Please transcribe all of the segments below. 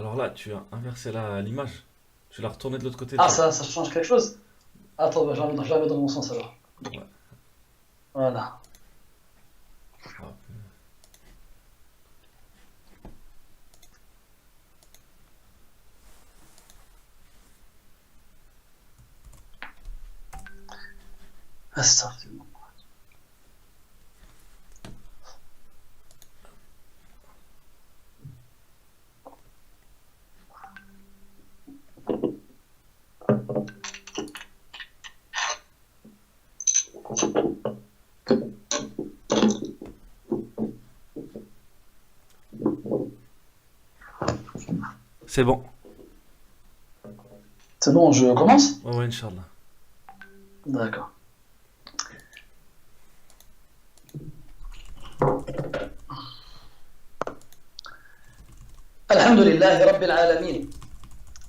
Alors là, tu as inversé l'image. Tu l'as retourné de l'autre côté, Ah, tu vois. ça change quelque chose? Attends, bah, je la mets dans mon sens alors. Ouais. Voilà. Hop. Astaghfirullah. C'est bon. C'est bon, je commence? Ouais, ouais, Inch'Allah. D'accord. الحمد لله رب العالمين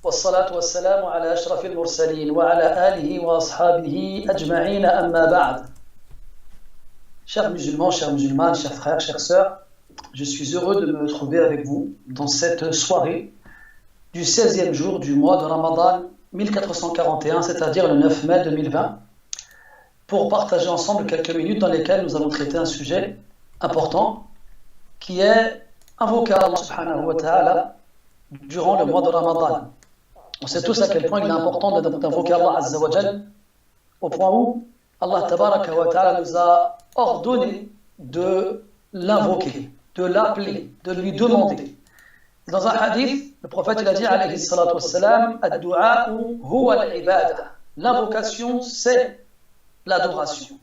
والصلاة والسلام على أشرف المرسلين وعلى آله وأصحابه أجمعين أما بعد. Chers musulmans, chères musulmanes, chers frères, chères sœurs, je suis heureux de me trouver avec vous dans cette soirée du 16e jour du mois de Ramadan 1441, c'est-à-dire le 9 mai 2020, pour partager ensemble quelques minutes dans lesquelles nous allons traiter un sujet important qui est invoqué à Allah subhanahu wa ta'ala durant le mois de Ramadan. On sait tous à quel point il est important d'invoquer Allah azza wa jal, au point où Allah tabaraka wa ta'ala nous a ordonné de l'invoquer, de l'appeler, de lui demander. Dans un hadith, le prophète il a dit alayhi salatu wassalam, ad-du'a'u huwa al-ibadah. L'invocation c'est l'adoration.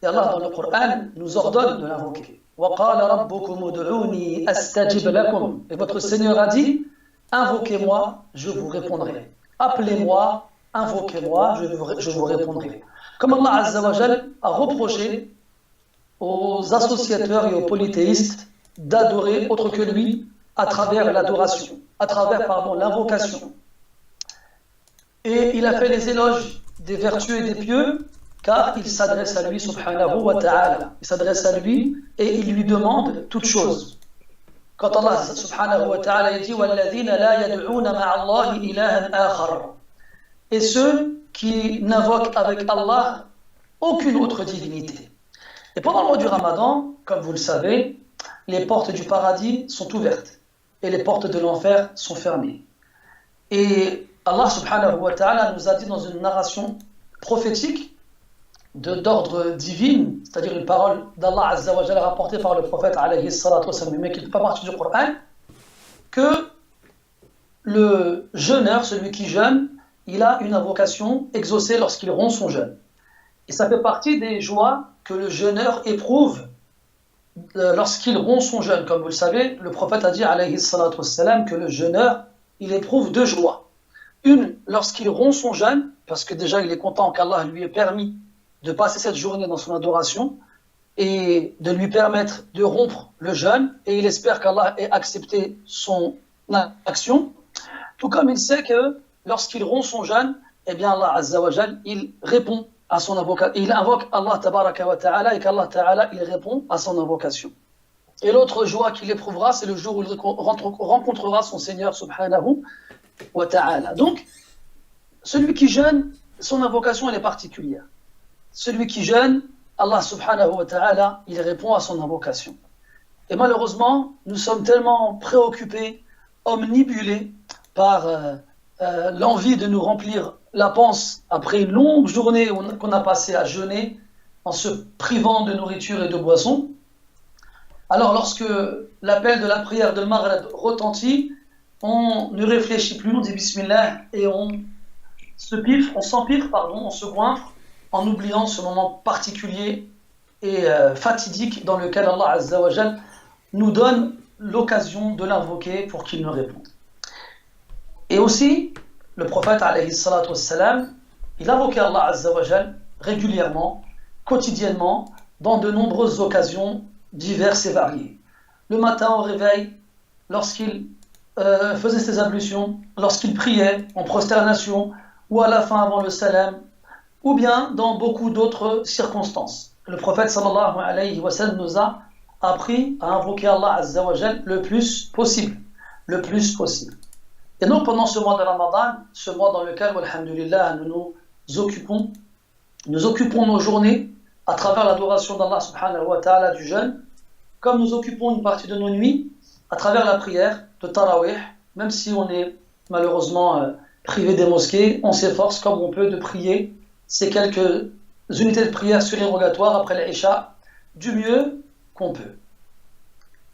Et Allah dans le Coran nous ordonne de l'invoquer. Wa qala rabbukum ud'uni astajib lakum. Et votre Seigneur a dit, invoquez-moi, je vous répondrai. Appelez-moi, invoquez-moi, je vous répondrai. Comme Allah Azza wa Jal a reproché aux associateurs et aux polythéistes d'adorer autre que lui à travers l'adoration, à travers l'invocation. Et il a fait les éloges des vertueux et des pieux car il s'adresse à lui subhanahu wa ta'ala. Il s'adresse à lui et il lui demande toutes choses. Quand Allah subhanahu wa ta'ala dit وَالَّذِينَ لَا يَدْعُونَ مَعَ اللَّهِ إِلَهًا آخَرَ. Et ceux qui n'invoquent avec Allah aucune autre divinité. Et pendant le mois du Ramadan, comme vous le savez, les portes du paradis sont ouvertes et les portes de l'enfer sont fermées. Et Allah subhanahu wa ta'ala nous a dit dans une narration prophétique d'ordre divin, c'est-à-dire une parole d'Allah azza wa jalla rapportée par le prophète alayhi salatu wa sallam, mais qui ne fait pas partie du Coran, que le jeûneur, celui qui jeûne, il a une invocation exaucée lorsqu'il rompt son jeûne. Et ça fait partie des joies que le jeûneur éprouve lorsqu'il rompt son jeûne. Comme vous le savez, le prophète a dit alayhi salatu wassalam, que le jeûneur, il éprouve deux joies. Une, lorsqu'il rompt son jeûne, parce que déjà il est content qu'Allah lui ait permis de passer cette journée dans son adoration et de lui permettre de rompre le jeûne, et il espère qu'Allah ait accepté son action, tout comme il sait que lorsqu'il rompt son jeûne, eh bien Allah Azza wa Jal, il répond à son invocation, il invoque Allah tabaraka wa ta'ala, et qu'Allah ta'ala, il répond à son invocation. Et l'autre joie qu'il éprouvera, c'est le jour où il rencontrera son Seigneur subhanahu wa ta'ala. Donc, celui qui jeûne, son invocation elle est particulière. Celui qui jeûne, Allah subhanahu wa ta'ala, il répond à son invocation. Et malheureusement, nous sommes tellement préoccupés, omnibulés par l'envie de nous remplir la panse après une longue journée qu'on a passée à jeûner en se privant de nourriture et de boissons. Alors lorsque l'appel de la prière de Maghrib retentit, on ne réfléchit plus, on dit Bismillah et on s'empire, on se goinfre en oubliant ce moment particulier et fatidique dans lequel Allah Azza wa Jal nous donne l'occasion de l'invoquer pour qu'il nous réponde. Et aussi, le prophète alayhi salatu wassalam, il invoquait Allah Azza wa Jal régulièrement, quotidiennement, dans de nombreuses occasions diverses et variées. Le matin au réveil, lorsqu'il faisait ses ablutions, lorsqu'il priait en prosternation, ou à la fin avant le salam, ou bien dans beaucoup d'autres circonstances. Le prophète sallallahu alayhi wa sallam nous a appris à invoquer Allah Azza wa Jal le plus possible. Le plus possible. Et donc pendant ce mois de Ramadan, ce mois dans lequel, alhamdulillah, nous occupons nos journées à travers l'adoration d'Allah subhanahu wa ta'ala du jeûne, comme nous occupons une partie de nos nuits à travers la prière de Tarawih, même si on est malheureusement privé des mosquées, on s'efforce comme on peut de prier ces quelques unités de prière surérogatoires après l'Isha du mieux qu'on peut.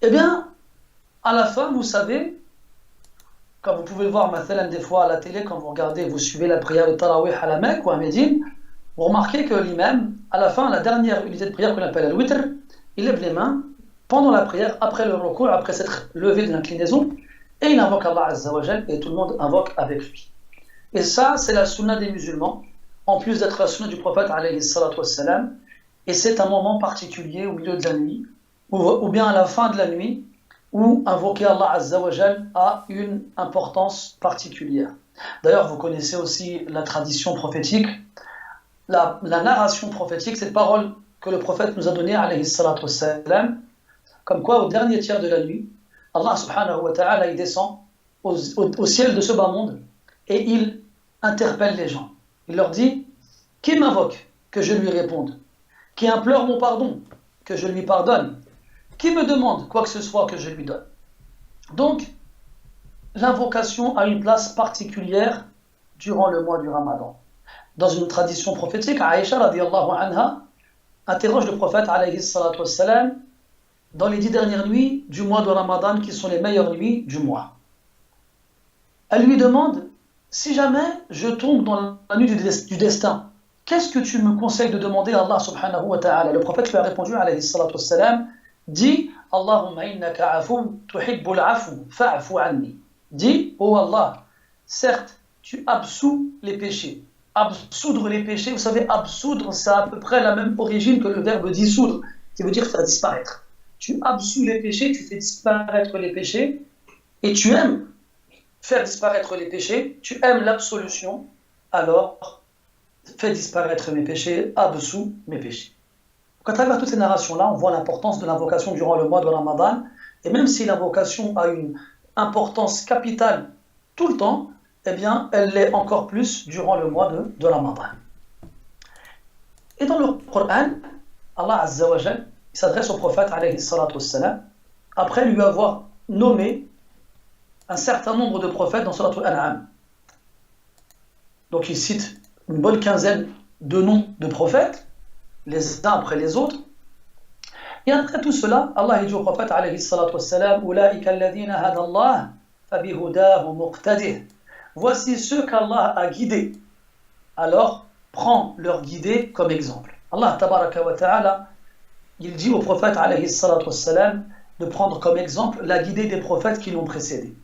Eh bien, à la fin, vous savez, comme vous pouvez le voir mathalan des fois à la télé, quand vous regardez, vous suivez la prière de Tarawih à la Mecque ou à Médine, vous remarquez que l'imam, à la fin, la dernière unité de prière qu'on appelle al-witr, il lève les mains pendant la prière, après le recours, après s'être levé de l'inclinaison, et il invoque Allah Azza wa Jal, et tout le monde invoque avec lui. Et ça, c'est la sunna des musulmans, en plus d'être la sunna du prophète alayhi salatu wassalam, et c'est un moment particulier au milieu de la nuit, ou bien à la fin de la nuit, où invoquer Allah Azza wa Jal a une importance particulière. D'ailleurs, vous connaissez aussi la tradition prophétique, la narration prophétique, cette parole que le prophète nous a donnée, alayhi salatu wassalam, comme quoi au dernier tiers de la nuit, Allah subhanahu wa ta'ala, il descend au ciel de ce bas monde et il interpelle les gens. Il leur dit, qui m'invoque, que je lui réponde, qui implore mon pardon, que je lui pardonne, qui me demande quoi que ce soit, que je lui donne. Donc, l'invocation a une place particulière durant le mois du Ramadan. Dans une tradition prophétique, Aïcha radiyallahu anha interroge le prophète alayhi salatu wassalam dans les 10 dernières nuits du mois de Ramadan qui sont les meilleures nuits du mois. Elle lui demande, si jamais je tombe dans la nuit du destin, qu'est-ce que tu me conseilles de demander à Allah subhanahu wa ta'ala? Le prophète lui a répondu alayhi salatu wassalam, dit, Allahumma innaka afu tuhibbul afu fa'afu anni. Dit, oh Allah, certes, tu absous les péchés. Absoudre les péchés, vous savez, absoudre, ça a à peu près la même origine que le verbe dissoudre, qui veut dire faire disparaître. Tu absous les péchés, tu fais disparaître les péchés, et tu aimes faire disparaître les péchés, tu aimes l'absolution, alors fais disparaître mes péchés, absous mes péchés. Donc à travers toutes ces narrations-là, on voit l'importance de l'invocation durant le mois de Ramadan, et même si l'invocation a une importance capitale tout le temps, eh bien, elle l'est encore plus durant le mois de Ramadan. Et dans le Coran, Allah Azza wa Jal, il s'adresse au prophète alayhi salatu wassalam, après lui avoir nommé un certain nombre de prophètes dans Surat Al-An'am. Donc il cite une bonne quinzaine de noms de prophètes, les uns après les autres. Et après tout cela, Allah dit au prophète alayhi salatu wassalam, Ulaika alladhina hada Allah, fabihudahu muqtadih. Voici ceux qu'Allah a guidés. Alors, prends leur guidée comme exemple. Allah tabaraka wa ta'ala, il dit au prophète alayhi salatu wassalam de prendre comme exemple la guidée des prophètes qui l'ont précédé.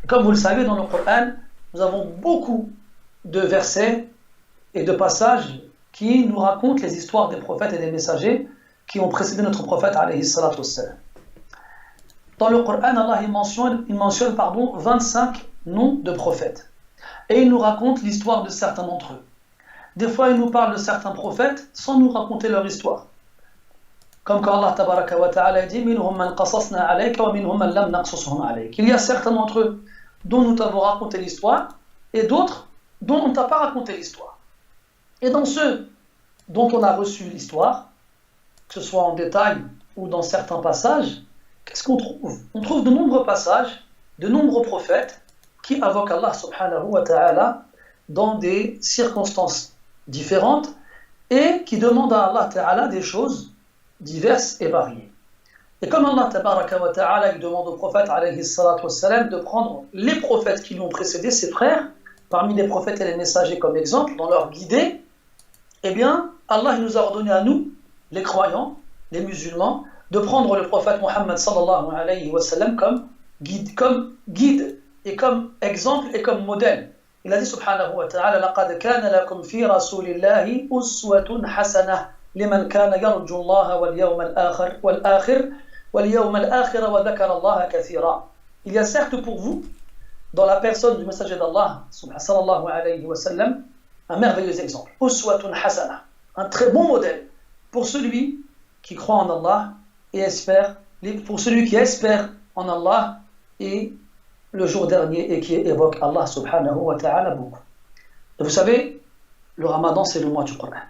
Et comme vous le savez, dans le Coran, nous avons beaucoup de versets et de passages qui nous racontent les histoires des prophètes et des messagers qui ont précédé notre prophète alayhi salatu wassalam. Dans le Coran, Allah il mentionne 25 noms de prophètes. Et il nous raconte l'histoire de certains d'entre eux. Des fois, il nous parle de certains prophètes sans nous raconter leur histoire. Comme quand Allah tabaraka wa ta'ala dit Minhum man qasasna alayka wa minhum man lam naqsushum alayk. Il y a certains d'entre eux dont nous t'avons raconté l'histoire et d'autres dont on ne t'a pas raconté l'histoire. Et dans ceux dont on a reçu l'histoire, que ce soit en détail ou dans certains passages, qu'est-ce qu'on trouve? On trouve de nombreux passages, de nombreux prophètes qui invoquent Allah subhanahu wa ta'ala dans des circonstances différentes et qui demandent à Allah ta'ala des choses diverses et variées. Et comme Allah tabaraka wa ta'ala il demande au prophète alayhi salatu wassalam de prendre les prophètes qui lui ont précédé, ses frères, parmi les prophètes et les messagers comme exemple, dans leur guidée, eh bien, Allah il nous a ordonné à nous, les croyants, les musulmans, de prendre le prophète Muhammad sallallahu alayhi wa sallam comme guide et comme exemple et comme modèle. Il a dit subhanahu wa ta'ala لَقَدْ كَانَ لَكُمْ فِي رَسُولِ اللَّهِ أُسْوَةٌ حَسَنَةٌ لِمَنْ كَانَ يَرْجُو اللَّهَ وَالْيَوْمَ الْآخِرَ وَذَكَرَ اللَّهَ كَثِيرًا. Il y a certes pour vous, dans la personne du messager d'Allah sallallahu alayhi wa sallam, un merveilleux exemple. أُسْوَةٌ حَسَنَةٌ, un très bon modèle pour celui qui croit en Allah et espère, pour celui qui espère en Allah et le jour dernier et qui évoque Allah subhanahu wa ta'ala beaucoup. Et vous savez, le Ramadan c'est le mois du Coran.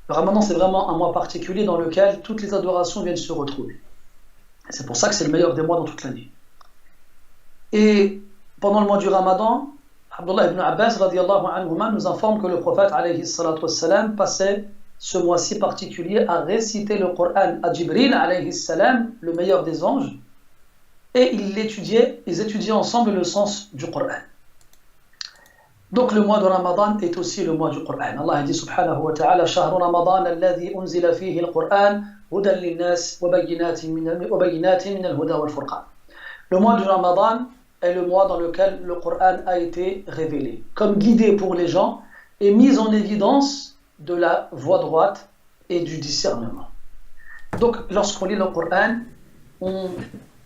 Le Ramadan c'est vraiment un mois particulier dans lequel toutes les adorations viennent se retrouver. Et c'est pour ça que c'est le meilleur des mois dans toute l'année. Et pendant le mois du Ramadan, Abdullah ibn Abbas radiallahu anhuma nous informe que le prophète alayhi salatu wassalam passait ce mois-ci particulier à réciter le Coran à Jibril alayhi salam, le meilleur des anges, et ils étudiaient ensemble le sens du Coran. Donc le mois de Ramadan est aussi le mois du Coran. Allah dit subhanahu wa ta'ala شهر رمضان الذي أنزل فيه القرآن هدى للناس وبينات من الهدى والفرقان. Le mois du Ramadan est le mois dans lequel le Coran a été révélé, comme guidé pour les gens et mis en évidence de la voie droite et du discernement. Donc lorsqu'on lit le Coran, on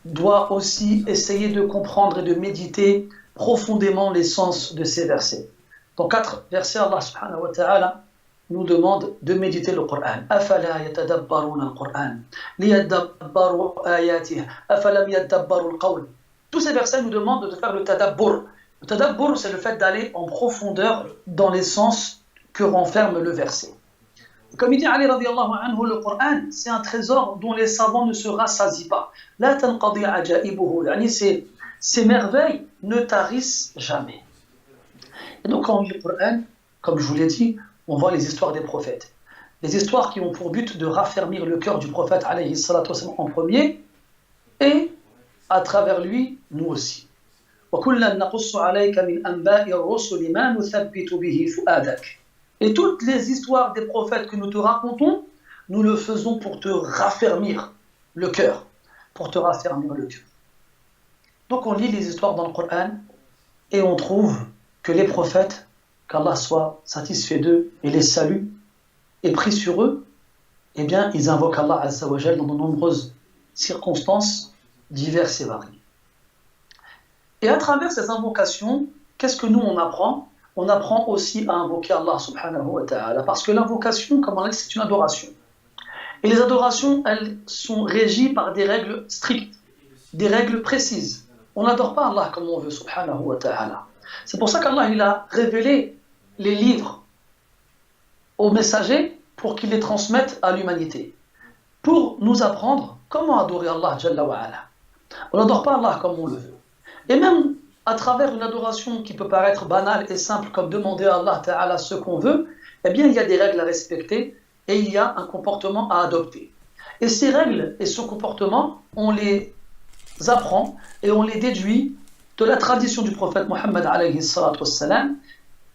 doit aussi essayer de comprendre et de méditer profondément les sens de ces versets. Dans 4 versets, Allah subhanahu wa ta'ala nous demande de méditer le Coran. أَفَلَا يَتَدَبَّرُونَ الْقُرْآنَ لِيَدَّبَّرُوا آيَاتِهِ أَفَلَمْ يَدَّبَّرُوا الْقَوْلِ. Tous ces versets nous demandent de faire le tadabbur. Le tadabbur, c'est le fait d'aller en profondeur dans les sens que renferme le verset. Comme il dit Ali radiallahu anhu, le Coran, c'est un trésor dont les savants ne se rassasient pas. La tanqadi ajaibuhu, yani ces merveilles ne tarissent jamais. Et donc quand on lit le Coran, comme je vous l'ai dit, on voit les histoires des prophètes. Les histoires qui ont pour but de raffermir le cœur du prophète alayhi salatu wassalam en premier, et à travers lui, nous aussi. وَكُلًّا نَقُصُّ عَلَيْكَ مِنْ أَنْبَاءِ الرُّسُلِ مَا نُثَبِّتُ بِهِ فُؤَادَكَ. Et toutes les histoires des prophètes que nous te racontons, nous le faisons pour te raffermir le cœur. Pour te raffermir le cœur. Donc on lit les histoires dans le Coran et on trouve que les prophètes, qu'Allah soit satisfait d'eux et les salue et prie sur eux, eh bien ils invoquent Allah Azza wa Jal dans de nombreuses circonstances diverses et variées. Et à travers ces invocations, qu'est-ce que nous on apprend? On apprend aussi à invoquer Allah subhanahu wa ta'ala, parce que l'invocation, comme on l'a dit, c'est une adoration. Et les adorations, elles sont régies par des règles strictes, des règles précises. On n'adore pas Allah comme on veut, subhanahu wa ta'ala. C'est pour ça qu'Allah il a révélé les livres aux messagers pour qu'ils les transmettent à l'humanité, pour nous apprendre comment adorer Allah Jalla wa ala. On n'adore pas Allah comme on le veut. Et même à travers une adoration qui peut paraître banale et simple, comme demander à Allah Ta'ala ce qu'on veut, eh bien il y a des règles à respecter et il y a un comportement à adopter. Et ces règles et ce comportement, on les apprend et on les déduit de la tradition du prophète Mohammed alayhi salatu wassalam,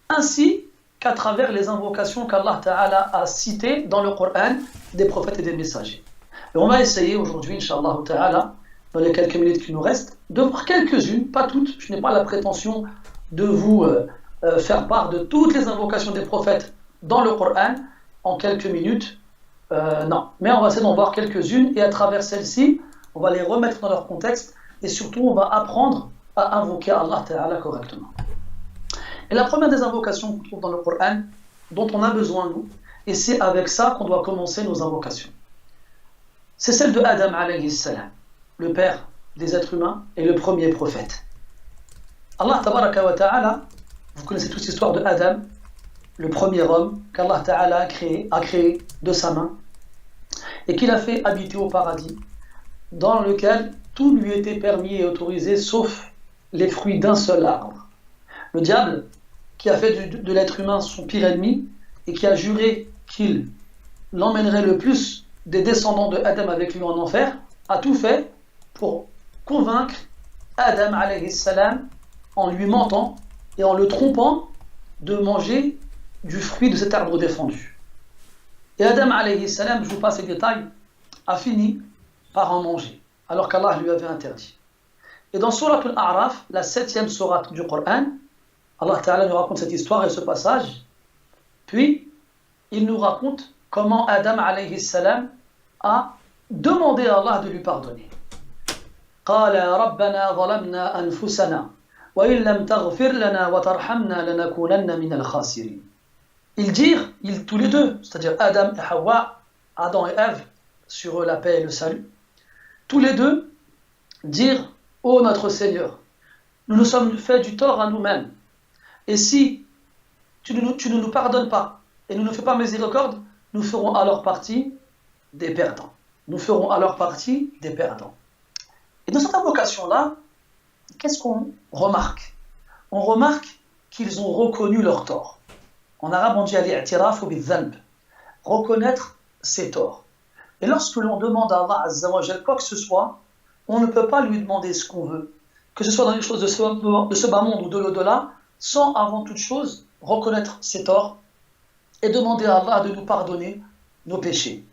ainsi qu'à travers les invocations qu'Allah Ta'ala a citées dans le Coran des prophètes et des messagers. Et on va essayer aujourd'hui, Inch'Allah Ta'ala, dans les quelques minutes qui nous restent, de voir quelques-unes, pas toutes. Je n'ai pas la prétention de vous faire part de toutes les invocations des prophètes dans le Coran en quelques minutes. Non, mais on va essayer d'en voir quelques-unes et à travers celles-ci, on va les remettre dans leur contexte et surtout on va apprendre à invoquer Allah Ta'ala correctement. Et la première des invocations qu'on trouve dans le Coran, dont on a besoin nous, et c'est avec ça qu'on doit commencer nos invocations, c'est celle de Adam alayhi salam, le père des êtres humains et le premier prophète. Allah tabaraka wa ta'ala, vous connaissez toute l'histoire de Adam, le premier homme qu'Allah Ta'ala a créé de sa main et qu'il a fait habiter au paradis, dans lequel tout lui était permis et autorisé sauf les fruits d'un seul arbre. Le diable, qui a fait de l'être humain son pire ennemi et qui a juré qu'il l'emmènerait le plus des descendants de Adam avec lui en enfer, a tout fait pour convaincre Adam alayhi salam en lui mentant et en le trompant de manger du fruit de cet arbre défendu. Et Adam alayhi salam, je vous passe les détails, a fini par en manger, alors qu'Allah lui avait interdit. Et dans Surat al-A'raf, la 7e sourate du Coran, Allah Ta'ala nous raconte cette histoire et ce passage, puis il nous raconte comment Adam alayhi salam a demandé à Allah de lui pardonner. قال يا ربنا ظلمنا أنفسنا وإن لم تغفر لنا وترحمنا لنكونن من الخاسرين. Ils dirent, tous les deux, c'est-à-dire Adam et Hawa, Adam et Ève, sur eux la paix et le salut, tous les deux dirent: Ô notre Seigneur, nous nous sommes fait du tort à nous-mêmes. Et si tu ne nous pardonnes pas et nous ne fais pas miséricorde, nous ferons alors partie des perdants. Nous ferons alors partie des perdants. Et dans cette invocation-là, qu'est-ce qu'on remarque? On remarque qu'ils ont reconnu leur tort. En arabe, on dit al-i'tiraf bil-dhanb, reconnaître ses torts. Et lorsque l'on demande à Allah Azza wa Jal quoi que ce soit, on ne peut pas lui demander ce qu'on veut, que ce soit dans les choses de ce bas monde ou de l'au-delà, sans avant toute chose reconnaître ses torts et demander à Allah de nous pardonner nos péchés.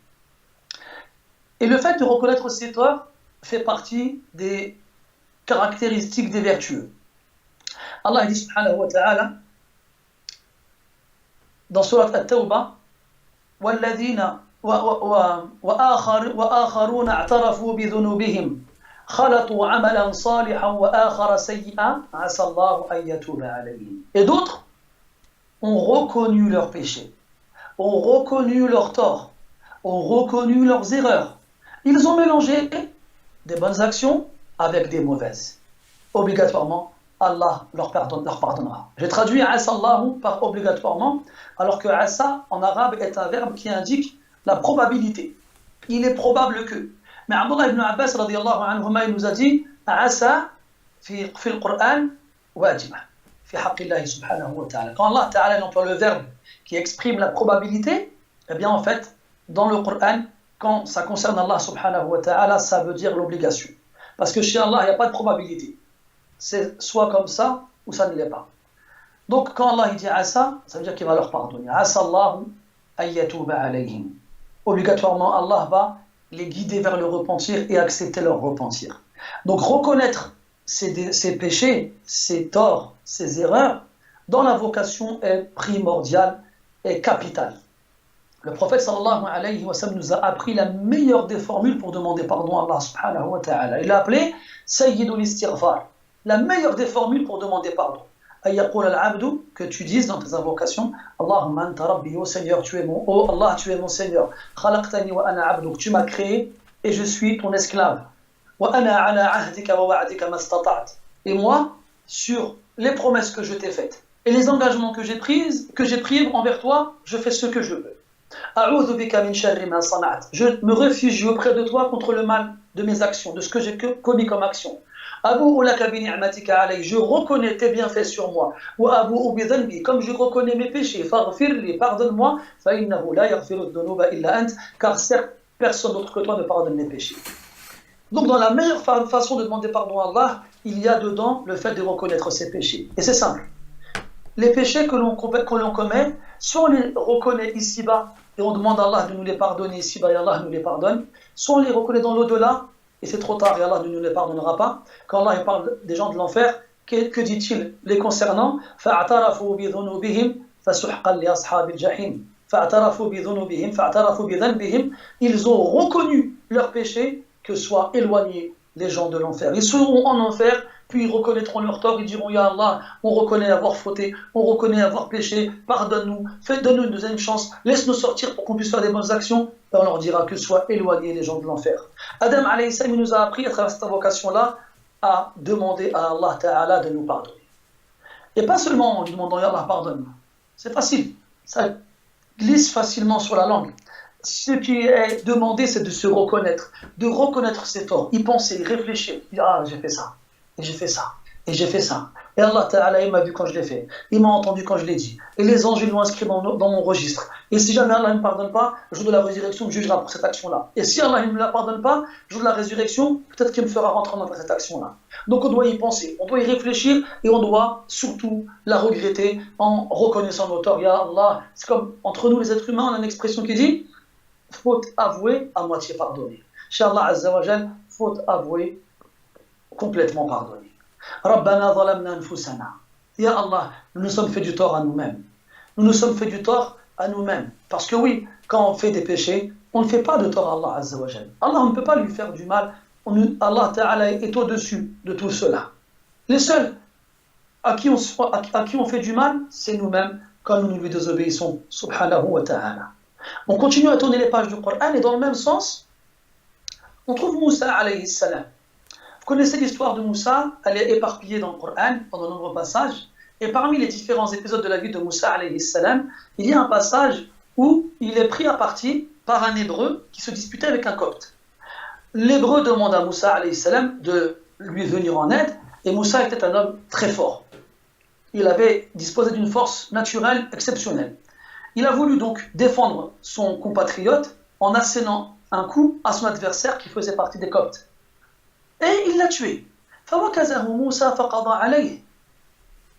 Et le fait de reconnaître ses torts fait partie des caractéristiques des vertueux. Allah dit subhanahu wa ta'ala dans surat At-Tawbah وَالَّذِينَ وَآخَرُونَ اعْتَرَفُوا بِذُنُوبِهِمْ خَلَطُوا عَمَلًا صَالِحًا وَآخَرَ سَيِّئًا عَسَى اللَّهُ أَن يَتُوبَ عَلَيْهِمْ. Et d'autres ont reconnu leurs péchés, ont reconnu leurs torts, ont reconnu leurs erreurs. Ils ont mélangé des bonnes actions avec des mauvaises. Obligatoirement, Allah leur pardonnera. J'ai traduit Asa Allahu par obligatoirement, alors que Asa en arabe est un verbe qui indique la probabilité. Il est probable que. Mais Abdullah ibn Abbas radiyallahu anhuma, il nous a dit Asa fi al-Qur'an wajiba fi haqqillahi subhanahu wa ta'ala. Quand Allah ta'ala emploie le verbe qui exprime la probabilité, eh bien en fait, dans le Coran, quand ça concerne Allah subhanahu wa ta'ala, ça veut dire l'obligation. Parce que chez Allah, il n'y a pas de probabilité. C'est soit comme ça, ou ça ne l'est pas. Donc, quand Allah dit Asa, ça veut dire qu'il va leur pardonner. Asa Allahu an yatuba alayhim. Obligatoirement, Allah va les guider vers le repentir et accepter leur repentir. Donc, reconnaître ses péchés, ses torts, ses erreurs, dans la vocation est primordial et capital. Le prophète sallallahu alayhi wa sallam nous a appris la meilleure des formules pour demander pardon à Allah subhanahu wa ta'ala. Il l'a appelé Sayyidul Istighfar. La meilleure des formules pour demander pardon. Ayyaqul al-abdu, que tu dises dans tes invocations, Allahumma anta rabbi, oh Seigneur, tu es mon, oh Allah, tu es mon Seigneur. Khalaqtani wa ana abduk, tu m'as créé et je suis ton esclave. Wa ana ala ahdika wa wa'dika mastata'at. Et moi, sur les promesses que je t'ai faites et les engagements que j'ai pris envers toi, je fais ce que je veux. A'udhu bika min sharri ma sana'at. Je me réfugie auprès de toi contre le mal de mes actions, de ce que j'ai commis comme action. Abou laka bi ni'matika alayhi, je reconnais tes bienfaits sur moi. Wa abou bi dhanbi, comme je reconnais mes péchés, faghfirli, pardonne-moi, fa innahu la yaghfiru dhunuba illa ant, car certes personne d'autre que toi ne pardonne les péchés. Donc dans la meilleure façon de demander pardon à Allah, il y a dedans le fait de reconnaître ses péchés. Et c'est simple. Les péchés que l'on commet, soit on les reconnaît ici-bas et on demande à Allah de nous les pardonner ici-bas et Allah nous les pardonne, soit on les reconnaît dans l'au-delà et c'est trop tard et Allah ne nous les pardonnera pas. Quand Allah parle des gens de l'enfer, que dit-il les concernant? فَاعْتَرَفُوا بِذُنُوبِهِمْ فَسُحْقًا لِأَصْحَابِ الْجَحِيمِ فَاعْتَرَفُوا بِذُنُوبِهِمْ فَاعْتَرَفُوا بِذَنبِهِمْ. Ils ont reconnu leurs péchés, que soient éloignés les gens de l'enfer. Ils seront en enfer, puis ils reconnaîtront leur tort, ils diront Ya Allah, on reconnaît avoir fauté, on reconnaît avoir péché, pardonne-nous, donne-nous une deuxième chance, laisse-nous sortir pour qu'on puisse faire des bonnes actions. Et on leur dira que soient éloignés les gens de l'enfer. Adam alayhi salam nous a appris à travers cette invocation-là à demander à Allah Ta'ala de nous pardonner. Et pas seulement en lui demandant Ya Allah, pardonne-moi. C'est facile, ça glisse facilement sur la langue. Ce qui est demandé, c'est de se reconnaître, de reconnaître ses torts, y penser, y réfléchir. Ah, j'ai fait ça, et j'ai fait ça, et j'ai fait ça. Et Allah Ta'ala, il m'a vu quand je l'ai fait, il m'a entendu quand je l'ai dit. Et les anges, ils l'ont inscrit dans mon registre. Et si jamais Allah ne me pardonne pas, le jour de la résurrection, il me jugera pour cette action-là. Et si Allah ne me la pardonne pas, le jour de la résurrection, peut-être qu'il me fera rentrer dans cette action-là. Donc on doit y penser, on doit y réfléchir, et on doit surtout la regretter en reconnaissant nos torts. Ya Allah, c'est comme entre nous les êtres humains, on a une expression qui dit faute avouée à moitié pardonnée. Chez Allah Azza wa Jal, faute avouée complètement pardonnée. Rabbana zalamna anfusana. Ya Allah, nous nous sommes fait du tort à nous-mêmes. Nous nous sommes fait du tort à nous-mêmes. Parce que oui, quand on fait des péchés, on ne fait pas de tort à Allah Azza wa Jal. Allah, on ne peut pas lui faire du mal. Allah Ta'ala est au-dessus de tout cela. Les seuls à qui on fait du mal, c'est nous-mêmes quand nous lui désobéissons. Subhanahu wa ta'ala. On continue à tourner les pages du Coran et dans le même sens, on trouve Moussa alayhi salam. Vous connaissez l'histoire de Moussa, elle est éparpillée dans le Coran, dans de nombreux passages. Et parmi les différents épisodes de la vie de Moussa, alayhi salam, il y a un passage où il est pris à partie par un hébreu qui se disputait avec un copte. L'hébreu demande à Moussa, alayhi salam, de lui venir en aide, et Moussa était un homme très fort. Il avait disposé d'une force naturelle exceptionnelle. Il a voulu donc défendre son compatriote en assénant un coup à son adversaire qui faisait partie des Coptes. Et il l'a tué. فَوَكَزَهُ مُوسَى فَقَضَى عَلَيْهِ.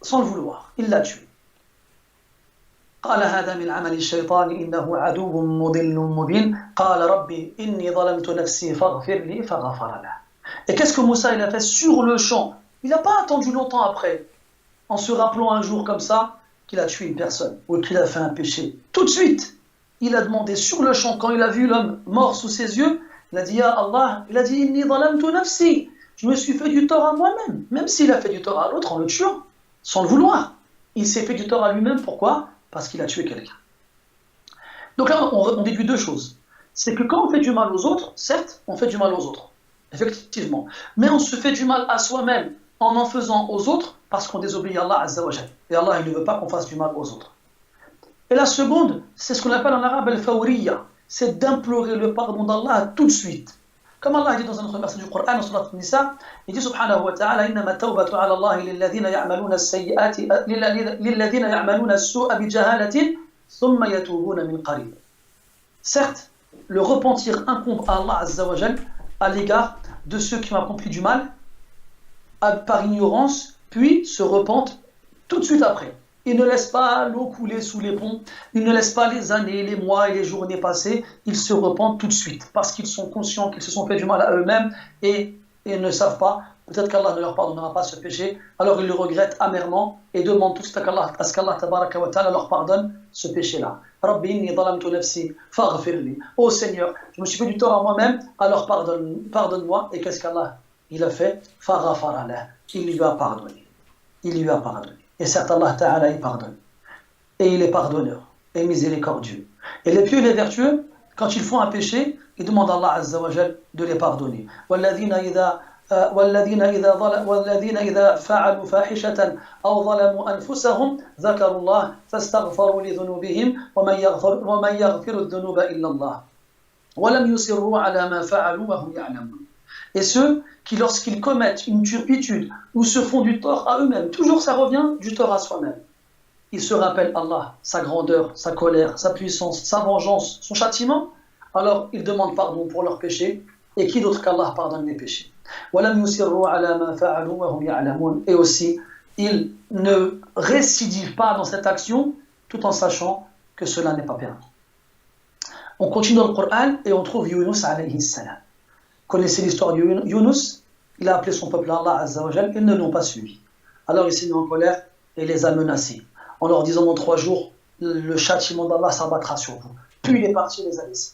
Sans le vouloir, il l'a tué. قال هذا من عمل الشيطان إنه عدو مضل مبين قال ربي إني ظلمت نفسي فاغفر لي فغفر له. Et qu'est-ce que Moussa il a fait sur le champ? Il n'a pas attendu longtemps après, en se rappelant un jour comme ça qu'il a tué une personne ou qu'il a fait un péché. Tout de suite, il a demandé sur le champ, quand il a vu l'homme mort sous ses yeux, il a dit Ya Allah, il a dit Inni zalamtu nafsi, je me suis fait du tort à moi-même, même s'il a fait du tort à l'autre en le tuant, sans le vouloir. Il s'est fait du tort à lui-même, pourquoi? Parce qu'il a tué quelqu'un. Donc là, on déduit deux choses. C'est que quand on fait du mal aux autres, certes, on fait du mal aux autres, effectivement, mais on se fait du mal à soi-même en faisant aux autres parce qu'on désobéit à Allah Azza wa Jal. Et Allah, il ne veut pas qu'on fasse du mal aux autres. Et la seconde, c'est ce qu'on appelle en arabe al-fawriya, c'est d'implorer le pardon d'Allah tout de suite. Comme Allah dit dans un autre verset du Coran, dans Surat An-Nisa, il dit subhanahu wa ta'ala innama tawbatu ala Allah lilladhina ya'maluna as-sayyi'ati lilladhina ya'maluna as-su'a bi jahalatin thumma yatubuna min qarib. Certes, le repentir incombe à Allah Azza wa Jal à l'égard de ceux qui ont accompli du mal par ignorance, puis se repentent tout de suite après. Ils ne laissent pas l'eau couler sous les ponts, ils ne laissent pas les années, les mois et les journées passer, ils se repentent tout de suite, parce qu'ils sont conscients qu'ils se sont fait du mal à eux-mêmes et ne savent pas, peut-être qu'Allah ne leur pardonnera pas ce péché, alors ils le regrettent amèrement et demandent tout de suite à ce qu'Allah tabaraka wa ta'ala leur pardonne ce péché-là. Rabbi inni zalamtu nafsi faghfirli. Oh Seigneur, je me suis fait du tort à moi-même, alors pardonne-moi. Et qu'est-ce qu'Allah il a fait? Faghfara lahu. Il lui a pardonné. Il lui a pardonné. Et certes, Allah Ta'ala, il pardonne. Et il est pardonneur et miséricordieux. Et les pieux et les vertueux, quand ils font un péché, ils demandent à Allah Azza wa Jal de les pardonner. وَالَّذِينَ إِذَا فَعَلُوا فَاحِشَةً أَوْ ظَلَمُوا أَنفُسَهُمْ ذَكَرُوا اللَّهَ فَاسْتَغْفَرُوا لِذُنُوبِهِمْ وَمَنْ يَغْفِرُ الذُّنُوبَ إِلَّا اللَّهُ وَلَمْ يُصِرُّوا عَلَى مَا فَعَلُوا وَهُمْ يَعْلَمُونَ. Et ceux qui, lorsqu'ils commettent une turpitude ou se font du tort à eux-mêmes, toujours ça revient du tort à soi-même, ils se rappellent Allah, sa grandeur, sa colère, sa puissance, sa vengeance, son châtiment, alors ils demandent pardon pour leurs péchés, et qui d'autre qu'Allah pardonne les péchés. Et aussi, ils ne récidivent pas dans cette action, tout en sachant que cela n'est pas permis. On continue dans le Coran et on trouve Yunus alayhi salam. Connaissez l'histoire de Yunus? Il a appelé son peuple à Allah Azza wa Jal, ils ne l'ont pas suivi. Alors il s'est mis en colère et les a menacés, en leur disant dans 3 jours, le châtiment d'Allah s'abattra sur vous. Puis il est parti les a laissés.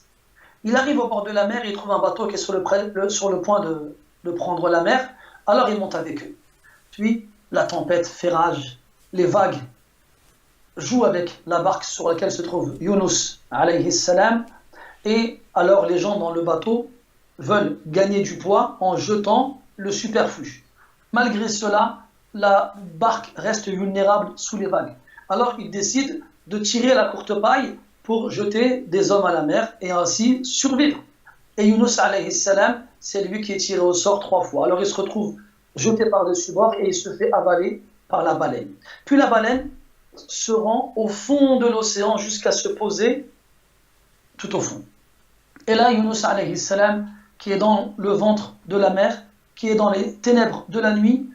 Il arrive au bord de la mer et il trouve un bateau qui est sur le point de prendre la mer, alors il monte avec eux. Puis la tempête fait rage, les vagues jouent avec la barque sur laquelle se trouve Yunus alayhi salam, et alors les gens dans le bateau veulent gagner du poids en jetant le superflu. Malgré cela, la barque reste vulnérable sous les vagues. Alors ils décident de tirer la courte paille pour jeter des hommes à la mer et ainsi survivre. Et Yunus alayhi salam, c'est lui qui est tiré au sort 3 fois. Alors il se retrouve jeté par-dessus bord et il se fait avaler par la baleine. Puis la baleine se rend au fond de l'océan jusqu'à se poser tout au fond. Et là, Yunus alayhi salam, qui est dans le ventre de la mer, qui est dans les ténèbres de la nuit,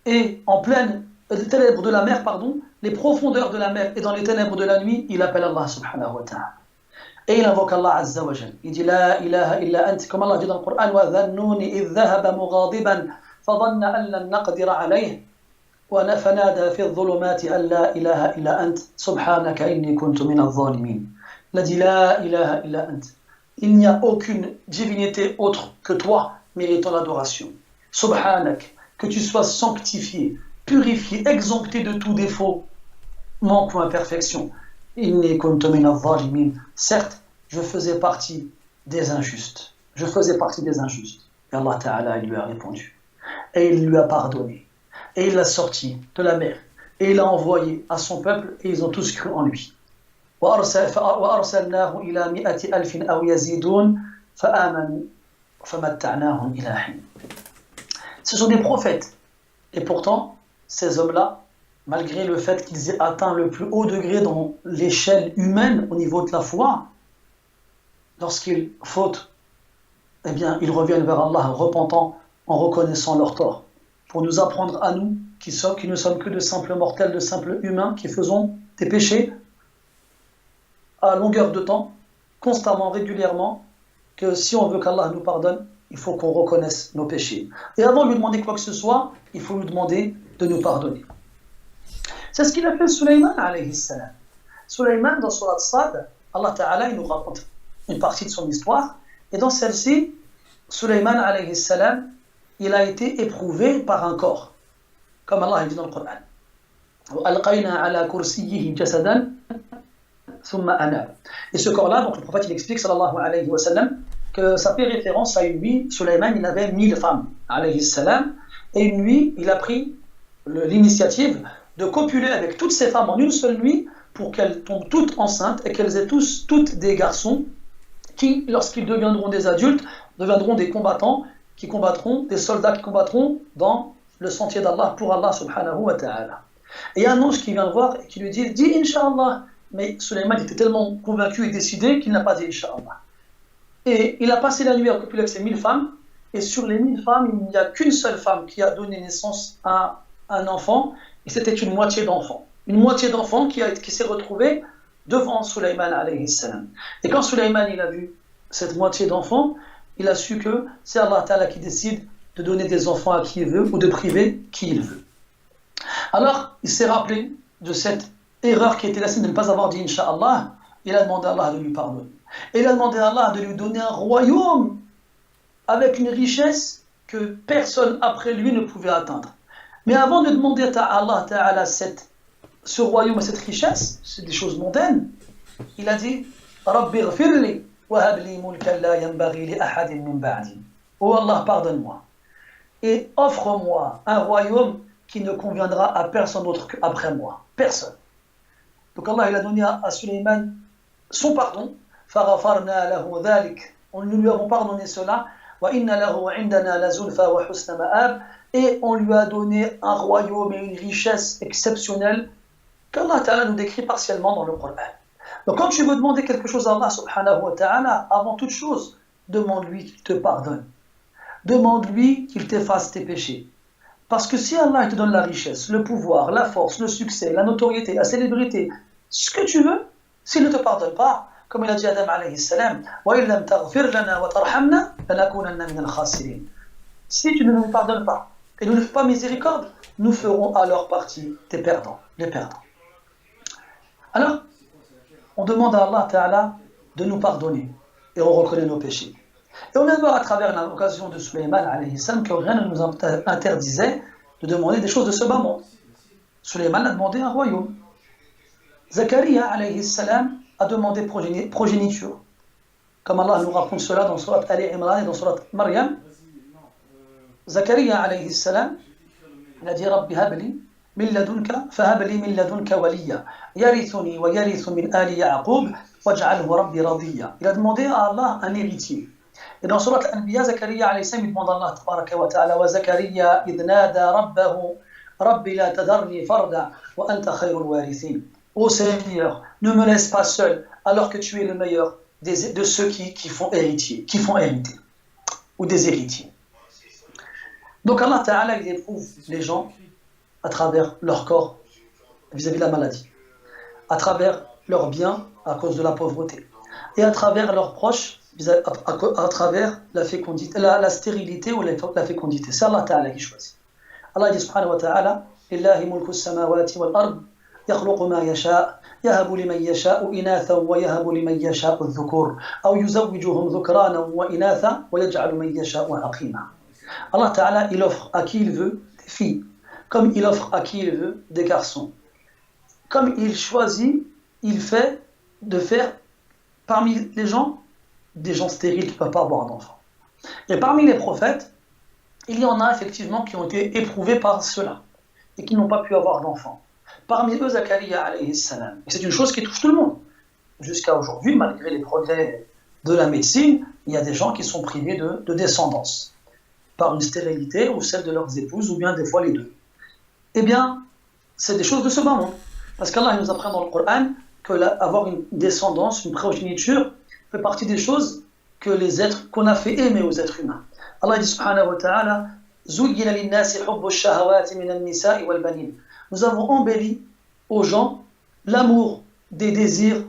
et en pleine ténèbres de la mer, pardon, les profondeurs de la mer et dans les ténèbres de la nuit, il appelle Allah subhanahu wa ta'ala. Et il invoque Allah azza wa jal. Il dit La ilaha illa ant, comme Allah dit dans le Coran, wa dhannuni idh dhahaba mughadiban fadhanna an lan naqdira alayhi wa fanada fi adh-dhulumati an la ilaha illa ant subhanaka inni kuntu min adh-dhalimin. Il a dit La ilaha illa ant. Il n'y a aucune divinité autre que toi méritant l'adoration. Subhanak, que tu sois sanctifié, purifié, exempté de tout défaut, manque ou imperfection. Inni kuntu min adh-dhalimin. Certes, je faisais partie des injustes. Je faisais partie des injustes. Et Allah Ta'ala lui a répondu. et il lui a pardonné. Et il l'a sorti de la mer. Et il l'a envoyé à son peuple et ils ont tous cru en lui. وأرسلناه إلى 100,000 أو يزيدون فآمنوا فمتعناهم إلى حين. Ce sont des prophètes. Et pourtant, ces hommes-là, malgré le fait qu'ils aient atteint le plus haut degré dans l'échelle humaine au niveau de la foi, lorsqu'ils fautent, eh bien, ils reviennent vers Allah repentant, en reconnaissant leur tort. Pour nous apprendre à nous, qui ne sommes que de simples mortels, de simples humains, qui faisons des péchés à longueur de temps, constamment, régulièrement, que si on veut qu'Allah nous pardonne, il faut qu'on reconnaisse nos péchés. Et avant de lui demander quoi que ce soit, il faut lui demander de nous pardonner. C'est ce qu'il a fait Sulayman alayhi salam. Sulayman, dans Surat Sad, Allah Ta'ala, il nous raconte une partie de son histoire, et dans celle-ci, Sulayman alayhi salam, il a été éprouvé par un corps, comme Allah dit dans le Coran. وَأَلْقَيْنَا عَلَى كُرْسِيِّهِ جَسَدًا ثُمَّ أَنَابَ. Et ce corps-là, donc le prophète il explique sallallahu alayhi wa sallam que ça fait référence à une nuit. Sulayman il avait 1000 femmes alayhi salam, et une nuit il a pris l'initiative de copuler avec toutes ces femmes en une seule nuit pour qu'elles tombent toutes enceintes et qu'elles aient toutes des garçons qui, lorsqu'ils deviendront des adultes, deviendront des combattants qui combattront, des soldats qui combattront dans le sentier d'Allah pour Allah subhanahu wa ta'ala. Et il y a un ange qui vient le voir et qui lui dit « Inch'Allah ». Mais Sulayman était tellement convaincu et décidé qu'il n'a pas dit Inch'Allah. Et il a passé la nuit à copuler avec ses 1000 femmes, et sur les 1000 femmes, il n'y a qu'une seule femme qui a donné naissance à un enfant, et c'était une moitié d'enfant. Une moitié d'enfant qui s'est retrouvée devant Sulayman alayhi salam. Et quand Sulayman il a vu cette moitié d'enfant, il a su que c'est Allah Ta'ala qui décide de donner des enfants à qui il veut ou de priver qui il veut. Alors, il s'est rappelé de cette erreur qui était la sienne de ne pas avoir dit Inch'Allah. Il a demandé à Allah de lui pardonner. Et il a demandé à Allah de lui donner un royaume avec une richesse que personne après lui ne pouvait atteindre. Mais avant de demander à Allah Ta'ala ce royaume et cette richesse, c'est des choses mondaines, il a dit Rabbi ghfirli wa habli mulkan la yanbaghi li ahadin min ba'di. Oh Allah, pardonne-moi et offre-moi un royaume qui ne conviendra à personne d'autre qu'après moi. Personne. Donc Allah il a donné à Sulayman son pardon. فَغَفَرْنَا لَهُ ذَلِكَ. Nous lui avons pardonné cela. وَإِنَّ لَهُ عِنْدَنَا لَزُلْفَى وَحُسْنَ مَآبٍ. Et on lui a donné un royaume et une richesse exceptionnelle qu'Allah Ta'ala nous décrit partiellement dans le Coran. Donc quand tu veux demander quelque chose à Allah subhanahu wa ta'ala, avant toute chose, demande-lui qu'il te pardonne. Demande-lui qu'il t'efface tes péchés. Parce que si Allah te donne la richesse, le pouvoir, la force, le succès, la notoriété, la célébrité, ce que tu veux, s'il ne te pardonne pas, comme il a dit Adam alayhi salam, وَإِن لَمْ تَغْفِرْ لَنَا وَتَرْحَمْنَا لَنَكُونَنَّ مِنَ الْخَاسِرِينَ. Si tu ne nous pardonnes pas et nous ne fais pas miséricorde, nous ferons alors partie des perdants, les perdants. Alors, on demande à Allah Ta'ala de nous pardonner et on reconnaît nos péchés. Et on vient de voir à travers l'occasion de Sulayman alayhi salam que rien ne nous interdisait de demander des choses de ce bas monde. Sulayman a demandé un royaume. Zakaria alayhi salam a demandé progéniture. Comme Allah nous raconte cela dans Surat Ali Imran et dans Surat Maryam. Zakaria alayhi salam, il a dit Rabbi habli min ladunka fahabli min ladunka waliya yarithuni wa yarithu min ali Ya'qub waj'alhu rabbi radiya. Il a demandé à Allah un héritier. Et dans Surat Al-Anbiya, Zakaria alayhi salam, il demande à Allah tabaraka wa ta'ala wa Zakaria idh nada rabbahu rabbi la tadarni farda wa anta khayrul warithin. Ô Seigneur, ne me laisse pas seul alors que tu es le meilleur de ceux qui font hériter ou des héritiers. Donc Allah Ta'ala il éprouve les gens à travers leur corps vis-à-vis de la maladie, à travers leurs biens à cause de la pauvreté, et à travers leurs proches à travers la fécondité, la stérilité ou la fécondité. C'est Allah Ta'ala qui choisit. Allah dit subhanahu wa ta'ala Lillahi mulku as-samawati wal ard يخلق ما يشاء يهب لمن يشاء إناثا ويهب لمن يشاء الذكور أو يزوجهم ذكرانا وإناثا ويجعل من يشاء عقيما. Allah Ta'ala il offre à qui il veut des filles, comme il offre à qui il veut des garçons. Comme il choisit, il fait de faire parmi les gens des gens stériles qui ne peuvent pas avoir d'enfants. Et parmi les prophètes, il y en a effectivement qui ont été éprouvés par cela et qui n'ont pas pu avoir d'enfants. Parmi eux, Zakaria alayhi salam. Et c'est une chose qui touche tout le monde. Jusqu'à aujourd'hui, malgré les progrès de la médecine, il y a des gens qui sont privés de descendance, par une stérilité ou celle de leurs épouses, ou bien des fois les deux. Eh bien, c'est des choses de ce bas monde. Parce qu'Allah nous apprend dans le Coran que avoir une descendance, une progéniture, fait partie des choses qu'on a fait aimer aux êtres humains. Allah dit subhanahu wa ta'ala, زُيِّنَ لِلنَّاسِ حُبُّ الشَّهَوَاتِ مِنَ النِّسَاءِ وَالْبَنِينَ. Nous avons embelli aux gens l'amour des désirs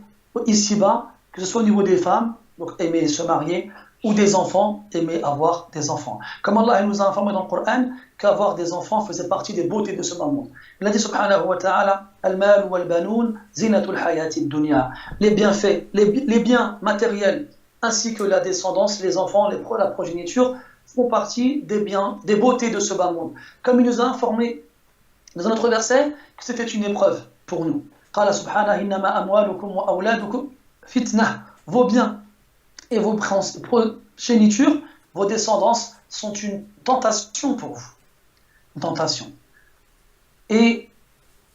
ici-bas, que ce soit au niveau des femmes, donc aimer se marier, ou des enfants, aimer avoir des enfants. Comme Allah nous a informé dans le Coran qu'avoir des enfants faisait partie des beautés de ce monde. Il a dit subhanahu wa ta'ala, Al-mal wal-banoun zinatul hayati dunya. Les bienfaits, les biens matériels, ainsi que la descendance, les enfants, la progéniture, font partie des biens, des beautés de ce bas monde. Comme il nous a informé dans un autre verset que c'était une épreuve pour nous. Qala subhanahu innama amwalukum wa awladukum fitnah. Vos biens et vos progénitures, vos descendances sont une tentation pour vous. Une tentation. Et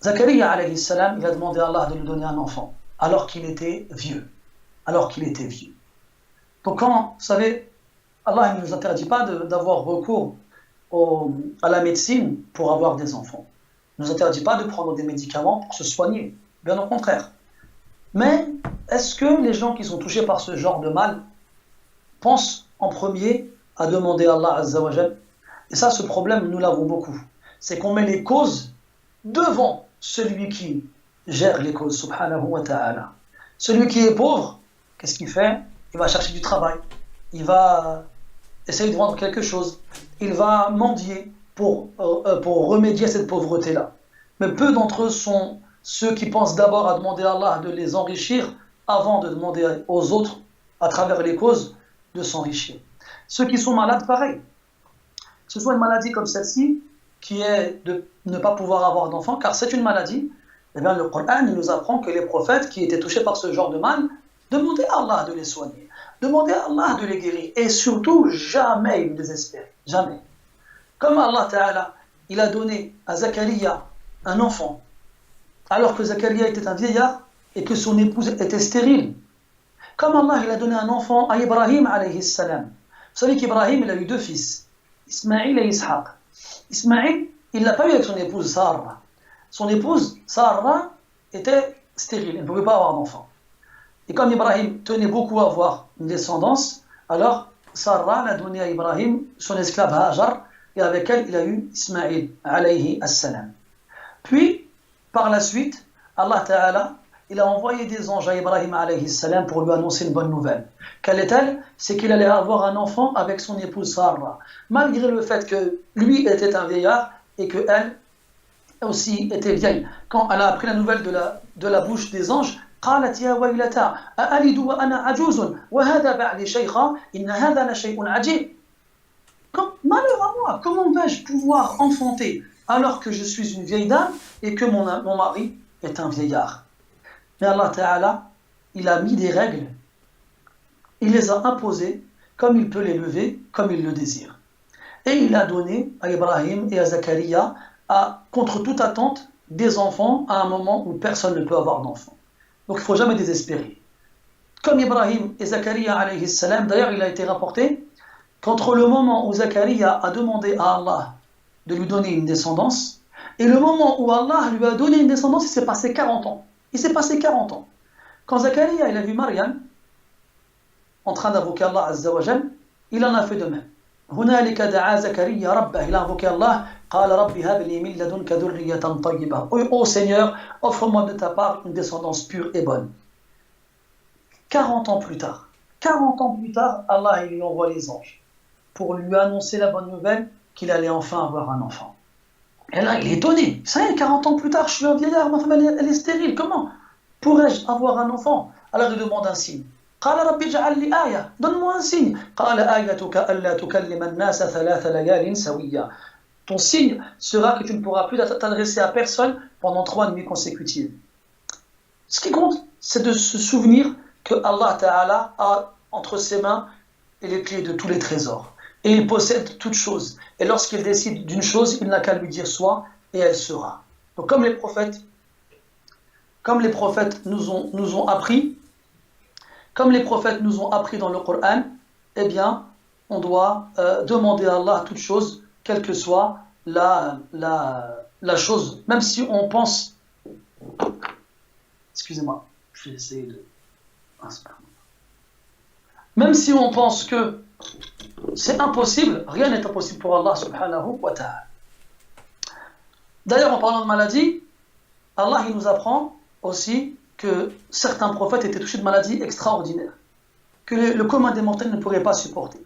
Zakaria alayhi salam, il a demandé à Allah de lui donner un enfant, alors qu'il était vieux. Alors qu'il était vieux. Donc quand, vous savez, Allah ne nous interdit pas d'avoir recours à la médecine pour avoir des enfants. Il ne nous interdit pas de prendre des médicaments pour se soigner. Bien au contraire. Mais est-ce que les gens qui sont touchés par ce genre de mal pensent en premier à demander à Allah Azza wa Jal? Et ça, ce problème, nous l'avons beaucoup. C'est qu'on met les causes devant celui qui gère les causes, subhanahu wa ta'ala. Celui qui est pauvre, qu'est-ce qu'il fait? Il va chercher du travail. Il va essayer de vendre quelque chose. Il va mendier pour remédier à cette pauvreté-là. Mais peu d'entre eux sont ceux qui pensent d'abord à demander à Allah de les enrichir avant de demander aux autres, à travers les causes, de s'enrichir. Ceux qui sont malades, pareil. Que ce soit une maladie comme celle-ci, qui est de ne pas pouvoir avoir d'enfants, car c'est une maladie, eh bien, le Coran nous apprend que les prophètes qui étaient touchés par ce genre de mal demandaient à Allah de les soigner, demandaient à Allah de les guérir, et surtout, jamais ils ne désespéraient. Jamais. Comme Allah Ta'ala, il a donné à Zakaria un enfant, alors que Zakaria était un vieillard et que son épouse était stérile. Comme Allah, il a donné un enfant à Ibrahim alayhi salam. Vous savez qu'Ibrahim, il a eu deux fils, Ismaïl et Ishaq. Ismaïl, il ne l'a pas eu avec son épouse Sarah. Son épouse Sarah était stérile, elle ne pouvait pas avoir d'enfant. Et comme Ibrahim tenait beaucoup à avoir une descendance, alors Sarah l'a donné à Ibrahim, son esclave Hajar, et avec elle, il a eu Ismaïl alayhi salam. Puis, par la suite, Allah Ta'ala, il a envoyé des anges à Ibrahim alayhi salam pour lui annoncer une bonne nouvelle. Quelle est-elle? C'est qu'il allait avoir un enfant avec son épouse Sarah, malgré le fait que lui était un vieillard et qu'elle aussi était vieille. Quand elle a appris la nouvelle de la bouche des anges, قالت يا ويلتى أألد وأنا عجوز وهذا بعلي شيخا إن هذا لشيء عجيب. Malheur à moi, comment vais-je pouvoir enfanter alors que je suis une vieille dame et que mon mari est un vieillard? Mais Allah Ta'ala, il a mis des règles, il les a imposées comme il peut les lever, comme il le désire. Et il a donné à Ibrahim et à Zakaria, contre toute attente, des enfants à un moment où personne ne peut avoir d'enfants. Donc il ne faut jamais désespérer. Comme Ibrahim et Zakaria alayhi salam, d'ailleurs il a été rapporté qu'entre le moment où Zakaria a demandé à Allah de lui donner une descendance et le moment où Allah lui a donné une descendance, il s'est passé 40 ans. Il s'est passé 40 ans. Quand Zakaria il a vu Mariam en train d'invoquer Allah Azza wa Jal, il en a fait de même. هنالك دعا زكريا ربه. Il a invoqué Allah. قال رب هب لي من لدنك ذرية طيبة. Ô Seigneur, offre-moi de ta part une descendance pure et bonne. 40 ans plus tard, Allah il lui envoie les anges pour lui annoncer la bonne nouvelle qu'il allait enfin avoir un enfant. Et là, il est étonné. Ça y est, 40 ans plus tard, je suis un vieillard, ma femme elle est stérile. Comment pourrais-je avoir un enfant? Alors il demande un signe. قال رب اجعل لي آية. Donne-moi un signe. قال آيتك ألا تكلم الناس 3 ليال سويا. Ton signe sera que tu ne pourras plus t'adresser à personne pendant 3 nuits consécutives. Ce qui compte, c'est de se souvenir que Allah Ta'ala a entre ses mains les clés de tous les trésors. Et il possède toute chose. Et lorsqu'il décide d'une chose, il n'a qu'à lui dire soit, et elle sera. Donc comme les prophètes nous ont appris, dans le Coran, eh bien, on doit demander à Allah toute chose, quelle que soit la chose, même si on pense... Excusez-moi, je vais essayer de... Même si on pense que c'est impossible, rien n'est impossible pour Allah subhanahu wa ta'ala. D'ailleurs, en parlant de maladie, Allah il nous apprend aussi que certains prophètes étaient touchés de maladies extraordinaires, que le commun des mortels ne pourrait pas supporter.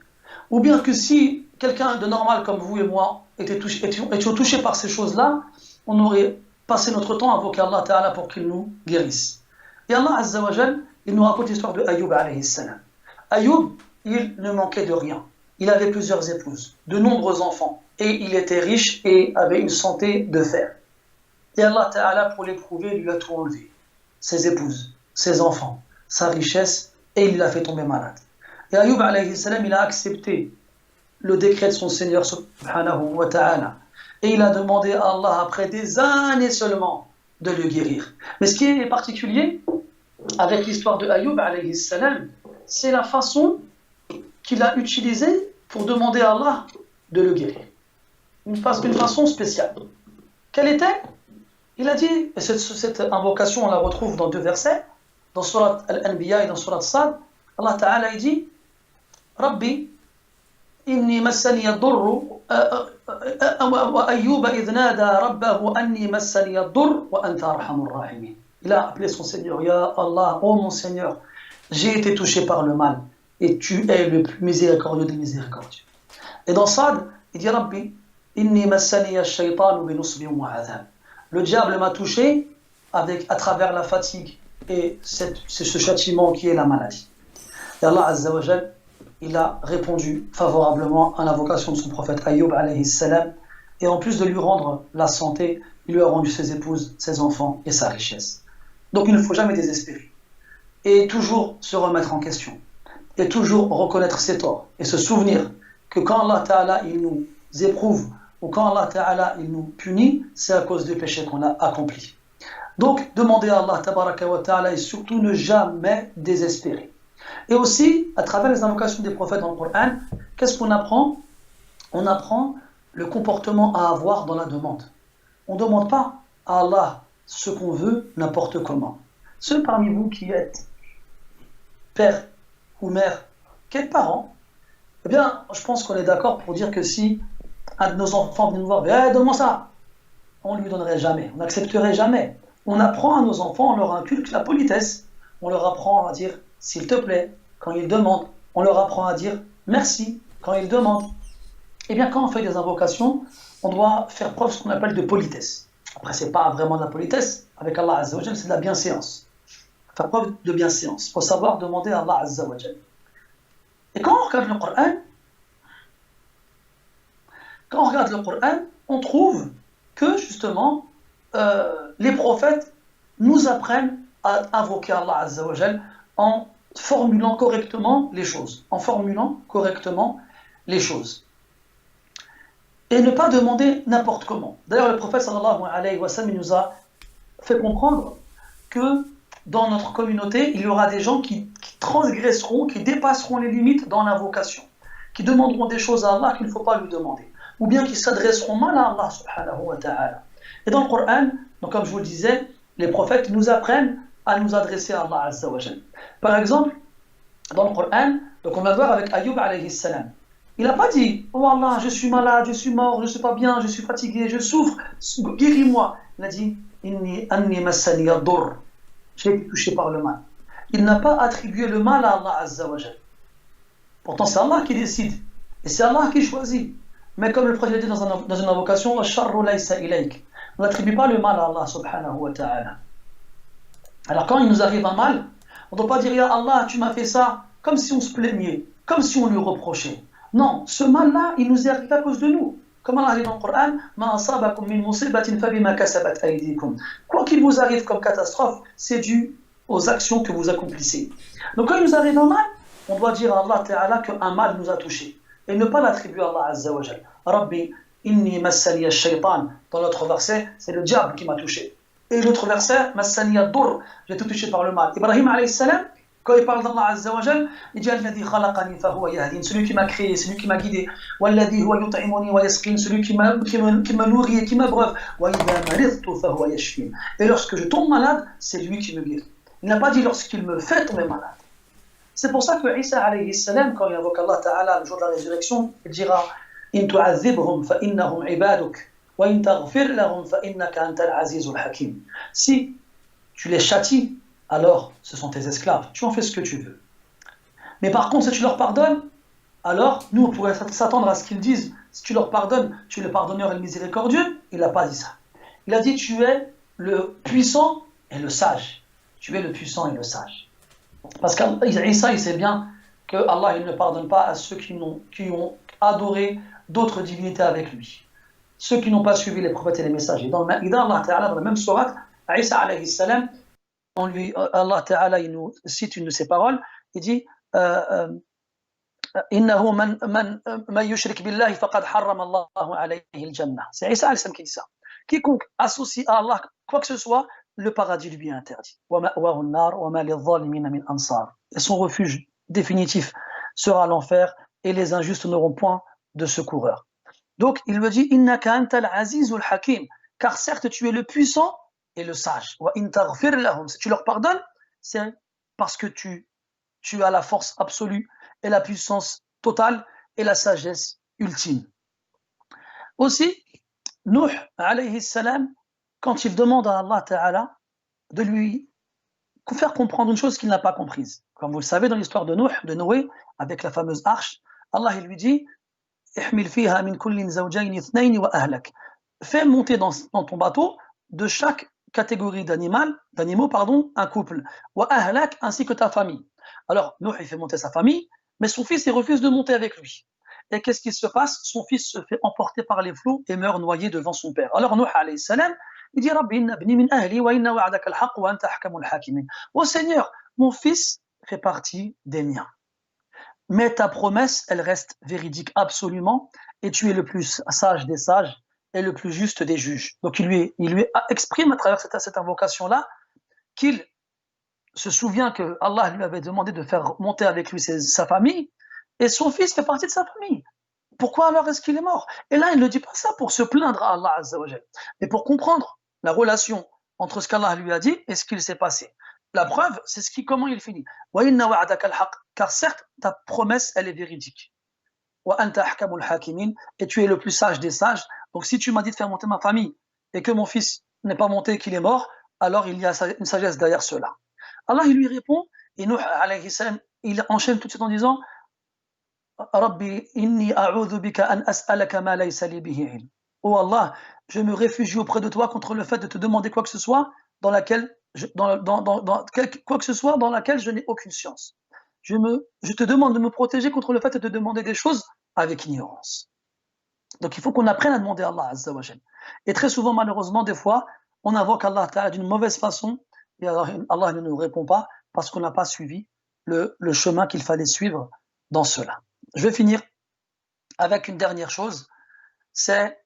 Ou bien que si quelqu'un de normal comme vous et moi étions touchés par ces choses-là, on aurait passé notre temps à invoquer Allah Ta'ala pour qu'il nous guérisse. Et Allah Azza wa Jal, il nous raconte l'histoire de Ayyub alayhi salam. Ayyub, il ne manquait de rien. Il avait plusieurs épouses, de nombreux enfants, et il était riche et avait une santé de fer. Et Allah Ta'ala, pour l'éprouver, lui a tout enlevé. Ses épouses, ses enfants, sa richesse, et il l'a fait tomber malade. Et Ayyub alayhi salam, il a accepté le décret de son Seigneur subhanahu wa ta'ala. Et il a demandé à Allah, après des années seulement, de le guérir. Mais ce qui est particulier avec l'histoire de Ayyub alayhi salam, c'est la façon qu'il a utilisée pour demander à Allah de le guérir. D'une façon spéciale. Quelle était? Il a dit, et cette invocation on la retrouve dans 2 versets, dans Surat Al-Anbiya et dans Surat Sad, Allah Ta'ala il dit Rabbi, inni massani ad-durr wa Ayyuba idh nada rabbahu anni massani ad-durr wa anta arhamur rahimin. Il a appelé son Seigneur, Ya Allah, oh mon Seigneur, j'ai été touché par le mal et tu es le plus miséricordieux des miséricordieux. Et dans Sad, il dit Rabbi, inni massani ash-shaytanu bi nusbin wa adhab. Le diable m'a touché à travers la fatigue et ce châtiment qui est la maladie. Et Allah Azza wa Jal, il a répondu favorablement à l'invocation de son prophète Ayyub alayhi salam, et en plus de lui rendre la santé, il lui a rendu ses épouses, ses enfants et sa richesse. Donc il ne faut jamais désespérer, et toujours se remettre en question, et toujours reconnaître ses torts, et se souvenir que quand Allah Ta'ala il nous éprouve, ou quand Allah Ta'ala il nous punit, c'est à cause des péchés qu'on a accomplis. Donc demandez à Allah Tabaraka wa Ta'ala et surtout ne jamais désespérer. Et aussi, à travers les invocations des prophètes dans le Coran, qu'est-ce qu'on apprend? On apprend le comportement à avoir dans la demande. On ne demande pas à Allah ce qu'on veut n'importe comment. Ceux parmi vous qui êtes père ou mère, qui êtes parents, eh bien, je pense qu'on est d'accord pour dire que si un de nos enfants vient nous voir, donne-moi ça, on ne lui donnerait jamais, on n'accepterait jamais. On apprend à nos enfants, on leur inculque la politesse, on leur apprend à dire s'il te plaît quand ils demandent, on leur apprend à dire merci quand ils demandent. Et bien quand on fait des invocations, on doit faire preuve de ce qu'on appelle de politesse. Après c'est pas vraiment de la politesse, avec Allah Azza wa Jal, c'est de la bienséance. Faire preuve de bienséance, il faut savoir demander à Allah Azza wa Jal. Et quand on regarde le Coran, on trouve que justement les prophètes nous apprennent à invoquer Allah Azza wa Jal en formulant correctement les choses. Et ne pas demander n'importe comment. D'ailleurs, le prophète sallallahu alayhi wa sallam nous a fait comprendre que dans notre communauté, il y aura des gens qui transgresseront, qui dépasseront les limites dans l'invocation, qui demanderont des choses à Allah qu'il ne faut pas lui demander, ou bien qui s'adresseront mal à Allah subhanahu wa ta'ala. Et dans le Coran, donc comme je vous le disais, les prophètes nous apprennent à nous adresser à Allah Azza wa Jal. Par exemple, dans le Coran, donc on va voir avec Ayyub alayhi salam. Il n'a pas dit oh Allah, je suis malade, je suis mort, je ne suis pas bien, je suis fatigué, je souffre, guéris-moi. Il a dit Inni anni massani ad-durr. J'ai été touché par le mal. Il n'a pas attribué le mal à Allah Azza wa Jal. Pourtant, c'est Allah qui décide et c'est Allah qui choisit. Mais comme le prophète dit dans une invocation, Sharru laysa ilayk. On n'attribue pas le mal à Allah subhanahu wa ta'ala. Alors quand il nous arrive un mal, on ne doit pas dire Ya Allah, tu m'as fait ça, comme si on se plaignait, comme si on lui reprochait. Non, ce mal-là, il nous est arrivé à cause de nous. Comme Allah dit dans le Coran, Ma asabakum min musibatin fabima kasabat aydikum. Quoi qu'il vous arrive comme catastrophe, c'est dû aux actions que vous accomplissez. Donc quand il nous arrive un mal, on doit dire à Allah Ta'ala qu'un mal nous a touchés. et ne pas l'attribuer à Allah Azza wa Jal. Rabbi, inni massani ash-shaytan. Dans l'autre verset, c'est le diable qui m'a touché. Et l'autre verset, massani ad-dur, j'ai été touché par le mal. Ibrahim alayhi salam, quand il parle d'Allah Azza wa Jal, il dit Alladhi khalaqani fa huwa yahdin, celui qui m'a créé, celui qui m'a guidé. Walladhi huwa yut'imuni wa yasqin, celui qui me nourrit et qui m'abreuve. Wa idha maridtu fa huwa yashfin. Et lorsque je tombe malade, c'est lui qui me guérit. Il n'a pas dit lorsqu'il me fait tomber malade. C'est pour ça que Isa alayhi salam, quand il invoque Allah Ta'ala le jour de la résurrection, il dira In tu'adhibhum fa innahum ibaduk, wa in taghfir lahum fa innaka antal azizul hakim. Si tu les châties, alors ce sont tes esclaves, tu en fais ce que tu veux. Mais par contre, si tu leur pardonnes, alors nous on pourrait s'attendre à ce qu'ils disent si tu leur pardonnes, tu es le pardonneur et le miséricordieux. Il n'a pas dit ça. Il a dit tu es le puissant et le sage. Tu es le puissant et le sage. Parce qu'Isa, il sait bien que Allah il ne pardonne pas à ceux qui ont adoré d'autres divinités avec lui. Ceux qui n'ont pas suivi les prophètes et les messagers. Dans le Maïda, Allah Ta'ala, dans la même sourate, Isa alayhi salam, Allah Ta'ala il nous cite une de ses paroles, il dit Innahu man yushrik billahi faqad harrama Allahu alayhi al-jannah. C'est Isa alayhi salam qui dit ça. Quiconque associe à Allah quoi que ce soit, le paradis lui est interdit. Et son refuge définitif sera l'enfer et les injustes n'auront point de secoureur. Donc il me dit Innaka antal azizul hakim, car certes tu es le puissant et le sage. Si tu leur pardonnes, c'est parce que tu as la force absolue et la puissance totale et la sagesse ultime. Aussi, Nuh alayhi salam, quand il demande à Allah Ta'ala de lui faire comprendre une chose qu'il n'a pas comprise. Comme vous le savez, dans l'histoire de Nuh, de Noé, avec la fameuse arche, Allah il lui dit Ihmil fiha min kullin zawjayn ithnayn wa ahlak. Fais monter dans ton bateau de chaque catégorie d'animaux, un couple, wa ahlak, ainsi que ta famille. Alors, Nuh il fait monter sa famille, mais son fils il refuse de monter avec lui. Et qu'est-ce qui se passe? Son fils se fait emporter par les flots et meurt noyé devant son père. Alors Nuh alayhi salam, il dit Rabbi inna ibni min ahli wa inna wa'daka al-haqq wa anta ahkamul hakimin. Oh Seigneur, mon fils fait partie des miens. Mais ta promesse, elle reste véridique absolument, et tu es le plus sage des sages et le plus juste des juges. Donc il lui exprime à travers cette invocation-là qu'il se souvient que Allah lui avait demandé de faire monter avec lui sa famille, et son fils fait partie de sa famille. Pourquoi alors est-ce qu'il est mort? Et là, il ne dit pas ça pour se plaindre à Allah Azza wa Jal, mais pour comprendre la relation entre ce qu'Allah lui a dit et ce qu'il s'est passé. La preuve, c'est comment il finit. Wa inna wa'adaka al-haqq, car certes, ta promesse, elle est véridique. Wa anta ahkamul hakimin, et tu es le plus sage des sages. Donc si tu m'as dit de faire monter ma famille et que mon fils n'est pas monté et qu'il est mort, alors il y a une sagesse derrière cela. Allah, il lui répond, et Nuh alayhi salam, il enchaîne tout de suite en disant Rabbi inni a'udhu bika an as'alaka ma laysa li bihi ilm. Oh Allah, je me réfugie auprès de toi contre le fait de te demander quoi que ce soit dans laquelle quoi que ce soit dans laquelle je n'ai aucune science. Je te demande de me protéger contre le fait de te demander des choses avec ignorance. Donc il faut qu'on apprenne à demander à Allah Azza wa Jal. Et très souvent, malheureusement, des fois, on invoque Allah Ta'ala d'une mauvaise façon et Allah ne nous répond pas parce qu'on n'a pas suivi le chemin qu'il fallait suivre dans cela. Je vais finir avec une dernière chose, c'est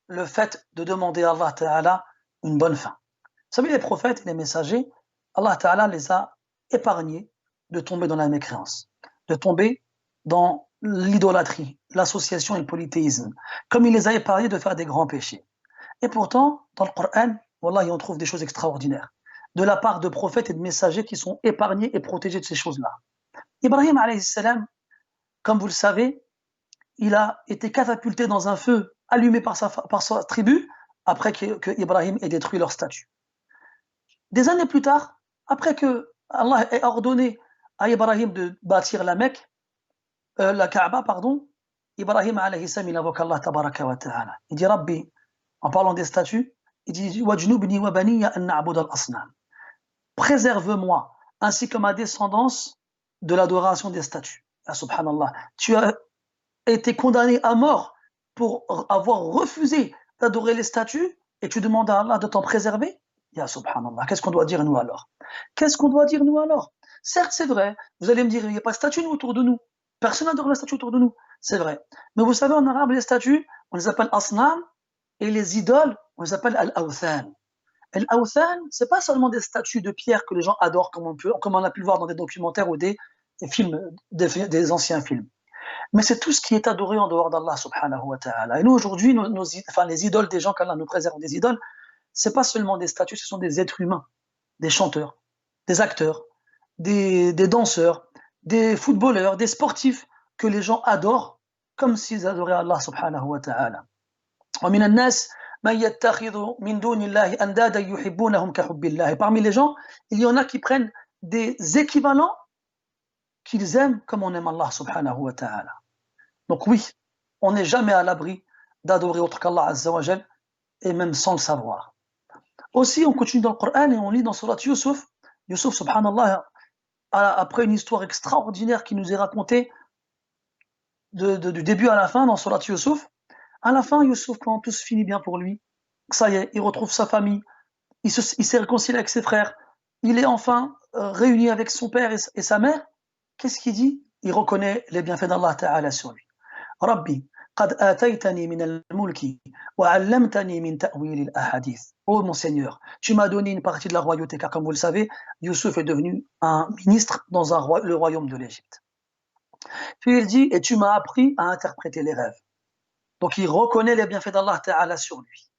le fait de demander à Allah Ta'ala une bonne fin. Vous savez, les prophètes et les messagers, Allah Ta'ala les a épargnés de tomber dans la mécréance, de tomber dans l'idolâtrie, l'association et le polythéisme, comme il les a épargnés de faire des grands péchés. Et pourtant, dans le Coran, Wallah, on trouve des choses extraordinaires, de la part de prophètes et de messagers qui sont épargnés et protégés de ces choses-là. Ibrahim alayhi salam, comme vous le savez, il a été catapulté dans un feu allumé par sa tribu après que Ibrahim ait détruit leur statue. Des années plus tard, après que Allah ait ordonné à Ibrahim de bâtir la Mecque, la Kaaba, Ibrahim alayhi salam, il invoque Allah tabaraka wa ta'ala. Il dit Rabbi, en parlant des statues, il dit Wajnubni wa baniya an na'bud al-asnam. Préserve-moi, ainsi que ma descendance, de l'adoration des statues. Ah, subhanallah, tu as été condamné à mort pour avoir refusé d'adorer les statues et tu demandes à Allah de t'en préserver? Ya subhanallah, qu'est-ce qu'on doit dire nous alors? Qu'est-ce qu'on doit dire nous alors? Certes, c'est vrai, vous allez me dire, il n'y a pas de statue autour de nous. Personne n'adore la statue autour de nous. c'est vrai. Mais vous savez, en arabe, les statues, on les appelle asnam, et les idoles, on les appelle al-awthan. Al-awthan, c'est pas seulement des statues de pierre que les gens adorent, comme on a pu le voir dans des documentaires ou des films, des anciens films. Mais c'est tout ce qui est adoré en dehors d'Allah subhanahu wa ta'ala. Et nous, aujourd'hui, enfin, les idoles des gens qu'Allah nous préserve des idoles, c'est pas seulement des statues, ce sont des êtres humains, des chanteurs, des acteurs, des danseurs, des footballeurs, des sportifs que les gens adorent comme s'ils adoraient Allah subhanahu wa ta'ala. ومن الناس من يتخذ من دون الله أندادا يحبونهم كحب الله. Et parmi les gens, il y en a qui prennent des équivalents qu'ils aiment comme on aime Allah subhanahu wa ta'ala. Donc oui, on n'est jamais à l'abri d'adorer autre qu'Allah azza wa jal, et même sans le savoir. Aussi, on continue dans le Coran et on lit dans Surat Yusuf. Yusuf, subhanallah, après une histoire extraordinaire qui nous est racontée du début à la fin dans Surat Yusuf. À la fin, Yusuf, quand tout se finit bien pour lui, ça y est, il retrouve sa famille, il s'est réconcilié avec ses frères, il est enfin réuni avec son père et sa mère. Qu'est-ce qu'il dit? Il reconnaît les bienfaits d'Allah Ta'ala sur lui. Rabbi, qad ataytani min al-mulki wa 'allamtani min ta'wil al-ahadith. Oh mon Seigneur, tu m'as donné une partie de la royauté, car comme vous le savez, Yusuf est devenu un ministre dans le royaume de l'Égypte. Puis il dit, et tu m'as appris à interpréter les rêves. Donc il reconnaît les bienfaits d'Allah Ta'ala sur lui.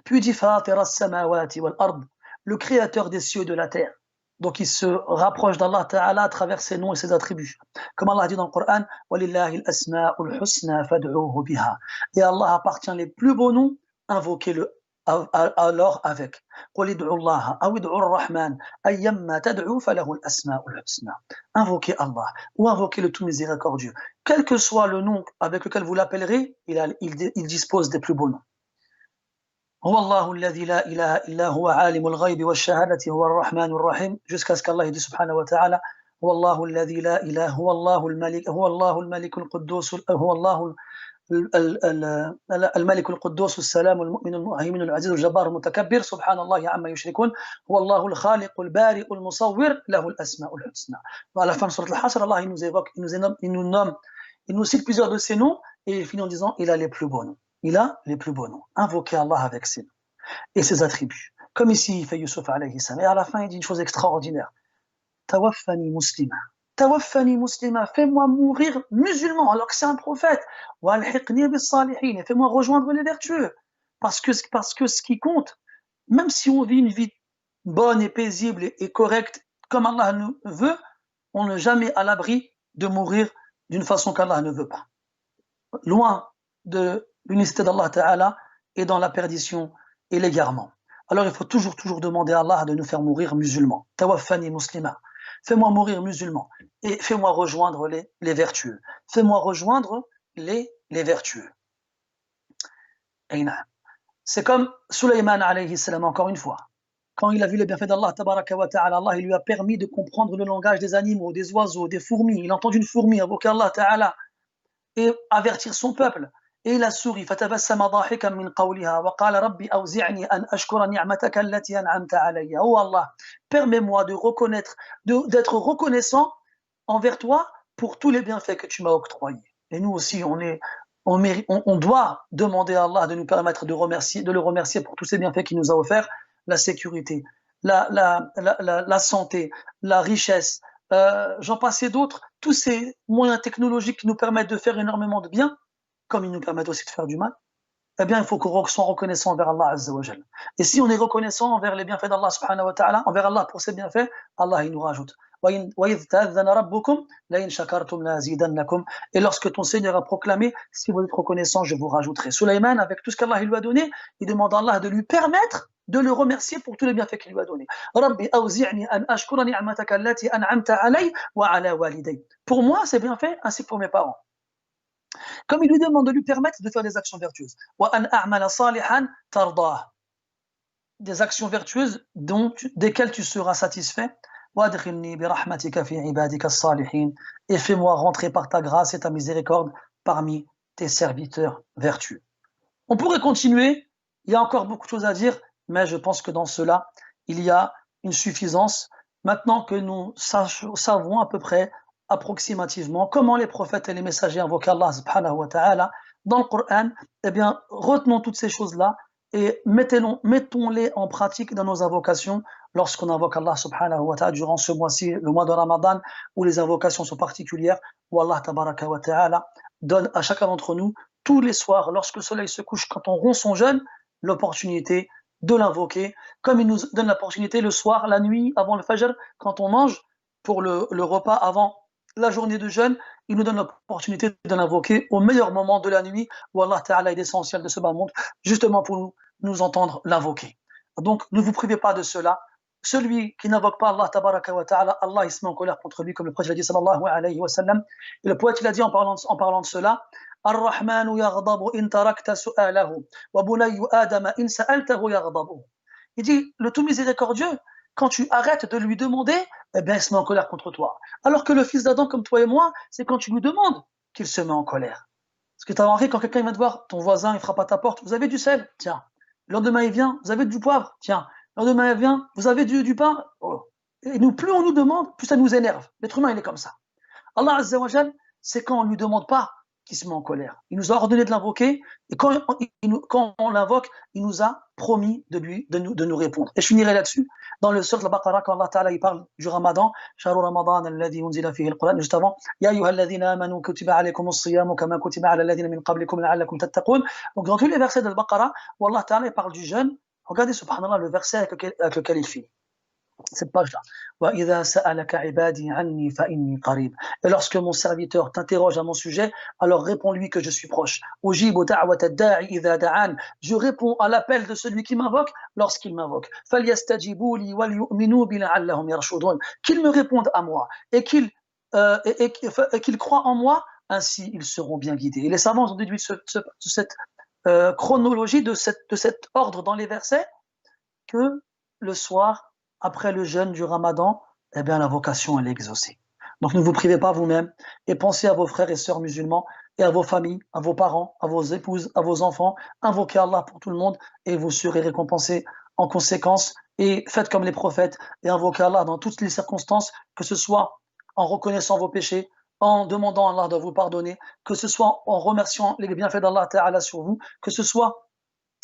Puis il dit, Fatir as-samawati wal-ard, le créateur des cieux et de la terre. Donc il se rapproche d'Allah Ta'ala à travers ses noms et ses attributs. Comme Allah dit dans le Coran, Walillahi al-asma'ul husna fad'uhu biha. Et à Allah appartient les plus beaux noms, invoquez-le alors avec. Qul id'u Allah aw id'u ar-Rahman ayyamma tad'u falahu al-asma'ul husna. Invoquez Allah ou invoquez le tout miséricordieux. Quel que soit le nom avec lequel vous l'appellerez, il dispose des plus beaux noms. هو الله الذي لا إله إلا هو عالم الغيب والشهادة هو الرحمن الرحيم jusqu'à ce qu'Allah dit subhanahu wa ta'ala هو الله الذي لا إله هو الله الملك القدوس هو الله الملك القدوس السلام المؤمن المهيمن العزيز الجبار المتكبر سبحان الله عما يشركون هو الله الخالق البارئ المصور له الأسماء الحسنى. À la fin de Sourate Al-Hasr, Allah il nous évoque, il nous nomme, il nous cite plusieurs de ses noms et il finit en disant il a les plus beaux noms. Il a les plus beaux noms. Invoquez Allah avec ses noms et ses attributs. Comme ici, il fait Yusuf alayhi salam. Et à la fin, il dit une chose extraordinaire. Tawaffani muslima. Tawaffani muslima. Fais-moi mourir musulman, alors que c'est un prophète. Walhiqni bis salihin. Et fais-moi rejoindre les vertueux. Parce que ce qui compte, même si on vit une vie bonne et paisible et correcte, comme Allah nous veut, on n'est jamais à l'abri de mourir d'une façon qu'Allah ne veut pas. Loin de l'unicité d'Allah Ta'ala et dans la perdition et l'égarement. Alors il faut toujours demander à Allah de nous faire mourir musulmans. Tawaffani muslima. Fais-moi mourir musulman et fais-moi rejoindre les vertueux. Fais-moi rejoindre les vertueux. C'est comme Sulaiman alayhi salam, encore une fois. Quand il a vu les bienfaits d'Allah tabaraka wa ta'ala, Allah il lui a permis de comprendre le langage des animaux, des oiseaux, des fourmis. Il a entendu une fourmi invoquer Allah Ta'ala et avertir son peuple. Et il a souri. فتبسم ضاحكا من قولها وقال ربي أوزعني أن أشكر نعمتك التي أنعمت علي. Oh Allah, permets-moi de reconnaître, d'être reconnaissant envers toi pour tous les bienfaits que tu m'as octroyés. Et nous aussi, on doit demander à Allah de nous permettre de le remercier pour tous ces bienfaits qu'il nous a offerts, la sécurité, la santé, la richesse, j'en passe et d'autres, tous ces moyens technologiques qui nous permettent de faire énormément de bien, comme ils nous permettent aussi de faire du mal, eh bien, il faut qu'on soit reconnaissant envers Allah Azza wa Jal. Et si on est reconnaissant envers les bienfaits d'Allah subhanahu wa ta'ala, envers Allah pour ses bienfaits, Allah il nous rajoute. Et lorsque ton Seigneur a proclamé, si vous êtes reconnaissant, je vous rajouterai. Sulaiman, avec tout ce qu'Allah lui a donné, il demande à Allah de lui permettre de le remercier pour tous les bienfaits qu'il lui a donnés. Rabbi awzi'ni an ashkura ni'mataka allati an'amta alayya wa ala waliday. Pour moi, c'est bien fait, ainsi que pour mes parents. Comme il lui demande de lui permettre de faire des actions vertueuses. Wa an a'mala salihan tardah. Des actions vertueuses desquelles tu seras satisfait. وَأَدْخِلْنِي بِرَحْمَتِكَ فِي عِبَادِكَ الصَّالِحِينَ. Et fais-moi rentrer par ta grâce et ta miséricorde parmi tes serviteurs vertueux. On pourrait continuer, il y a encore beaucoup de choses à dire, mais je pense que dans cela, il y a une suffisance. Maintenant que nous savons à peu près approximativement comment les prophètes et les messagers invoquaient Allah subhanahu wa ta'ala dans le Coran, eh bien, retenons toutes ces choses-là et mettons-les en pratique dans nos invocations lorsqu'on invoque Allah subhanahu wa ta'ala durant ce mois-ci, le mois de Ramadan, où les invocations sont particulières, où Allah tabaraka wa ta'ala donne à chacun d'entre nous, tous les soirs, lorsque le soleil se couche, quand on rompt son jeûne, l'opportunité de l'invoquer, comme il nous donne l'opportunité le soir, la nuit, avant le fajr, quand on mange, pour le repas avant la journée de jeûne, il nous donne l'opportunité de l'invoquer au meilleur moment de la nuit, où Allah Ta'ala est l'essentiel de ce bas monde, justement pour nous entendre l'invoquer. Donc, ne vous privez pas de cela. Celui qui n'invoque pas Allah Tabaraka wa Ta'ala, Allah il se met en colère contre lui, comme le prophète a dit sallallahu alayhi wa sallam. Et le poète il a dit en parlant de cela, Ar-Rahmanu yaghdabu in tarakta su'alahu, wa bunayyu Adama in sa'altahu yaghdabu. Il dit, le tout miséricordieux, quand tu arrêtes de lui demander, eh bien, il se met en colère contre toi. Alors que le fils d'Adam, comme toi et moi, c'est quand tu lui demandes qu'il se met en colère. Parce que tu as remarqué, quand quelqu'un vient te voir, ton voisin, il frappe à ta porte, vous avez du sel? Tiens. Le lendemain, il vient, vous avez du poivre? Tiens. Le lendemain, il vient, vous avez du pain? Oh. Et nous, plus on nous demande, plus ça nous énerve. L'être humain, il est comme ça. Allah Azza wa Jal, c'est quand on ne lui demande pas qu'il se met en colère. Il nous a ordonné de l'invoquer, et quand on l'invoque, il nous a promis de nous répondre. Et je finirai là-dessus. Dans le Surat al-Baqarah, quand Allah Ta'ala il parle du Ramadan, Shahru Ramadan alladhi unzila fihi al-Quran, juste avant, Ya ayyuhalladhina amanu kutiba alaykum as-siyamu kama kutiba ala alladhina min qablikum la'allakum tattaqun. Donc dans tous les versets de al-Baqarah, où Allah Ta'ala il parle du jeûne, regardez subhanallah le verset avec lequel il finit. Cette page-là. Et lorsque mon serviteur t'interroge à mon sujet, alors réponds-lui que je suis proche. Je réponds à l'appel de celui qui m'invoque lorsqu'il m'invoque. Qu'ils me répondent à moi et qu'ils croient en moi, ainsi ils seront bien guidés. Et les savants ont déduit de cette chronologie, de cet ordre dans les versets, que le soir, après le jeûne du Ramadan, eh bien, la vocation, elle est exaucée. Donc, ne vous privez pas vous-même et pensez à vos frères et sœurs musulmans et à vos familles, à vos parents, à vos épouses, à vos enfants. Invoquez Allah pour tout le monde et vous serez récompensés en conséquence. Et faites comme les prophètes et invoquez Allah dans toutes les circonstances, que ce soit en reconnaissant vos péchés, en demandant à Allah de vous pardonner, que ce soit en remerciant les bienfaits d'Allah Ta'ala sur vous, que ce soit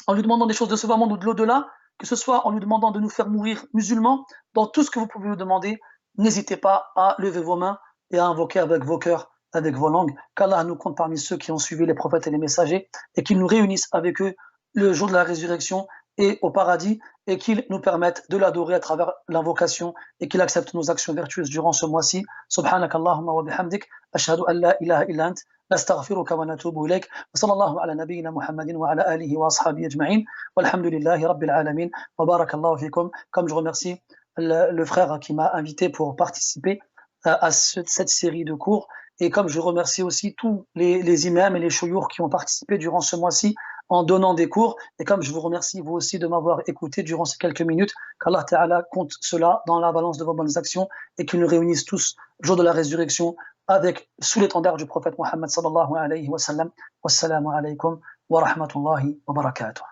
en lui demandant des choses de ce bas monde ou de l'au-delà, que ce soit en lui demandant de nous faire mourir musulmans, dans tout ce que vous pouvez nous demander, n'hésitez pas à lever vos mains et à invoquer avec vos cœurs, avec vos langues, qu'Allah nous compte parmi ceux qui ont suivi les prophètes et les messagers, et qu'il nous réunisse avec eux le jour de la résurrection et au paradis, et qu'il nous permette de l'adorer à travers l'invocation, et qu'il accepte nos actions vertueuses durant ce mois-ci. Subhanakallahumma wa bihamdik, ashhadu an la ilaha illa ant, نستغفرك ونتوب إليك وصلى الله على نبينا محمد وعلى آله وأصحابه أجمعين والحمد لله رب العالمين وبارك الله فيكم. Comme je remercie le frère qui m'a invité pour participer à cette série de cours, et comme je remercie aussi tous les imams et les chouyours qui ont participé durant ce mois-ci en donnant des cours, et comme je vous remercie vous aussi de m'avoir écouté durant ces quelques minutes, qu'Allah Ta'ala compte cela dans la balance de vos bonnes actions et qu'il nous réunisse tous le jour de la résurrection sous l'étendard du prophète Mohammed sallallahu alayhi wa sallam. Wassalamu alaykum wa rahmatullahi wa barakatuh.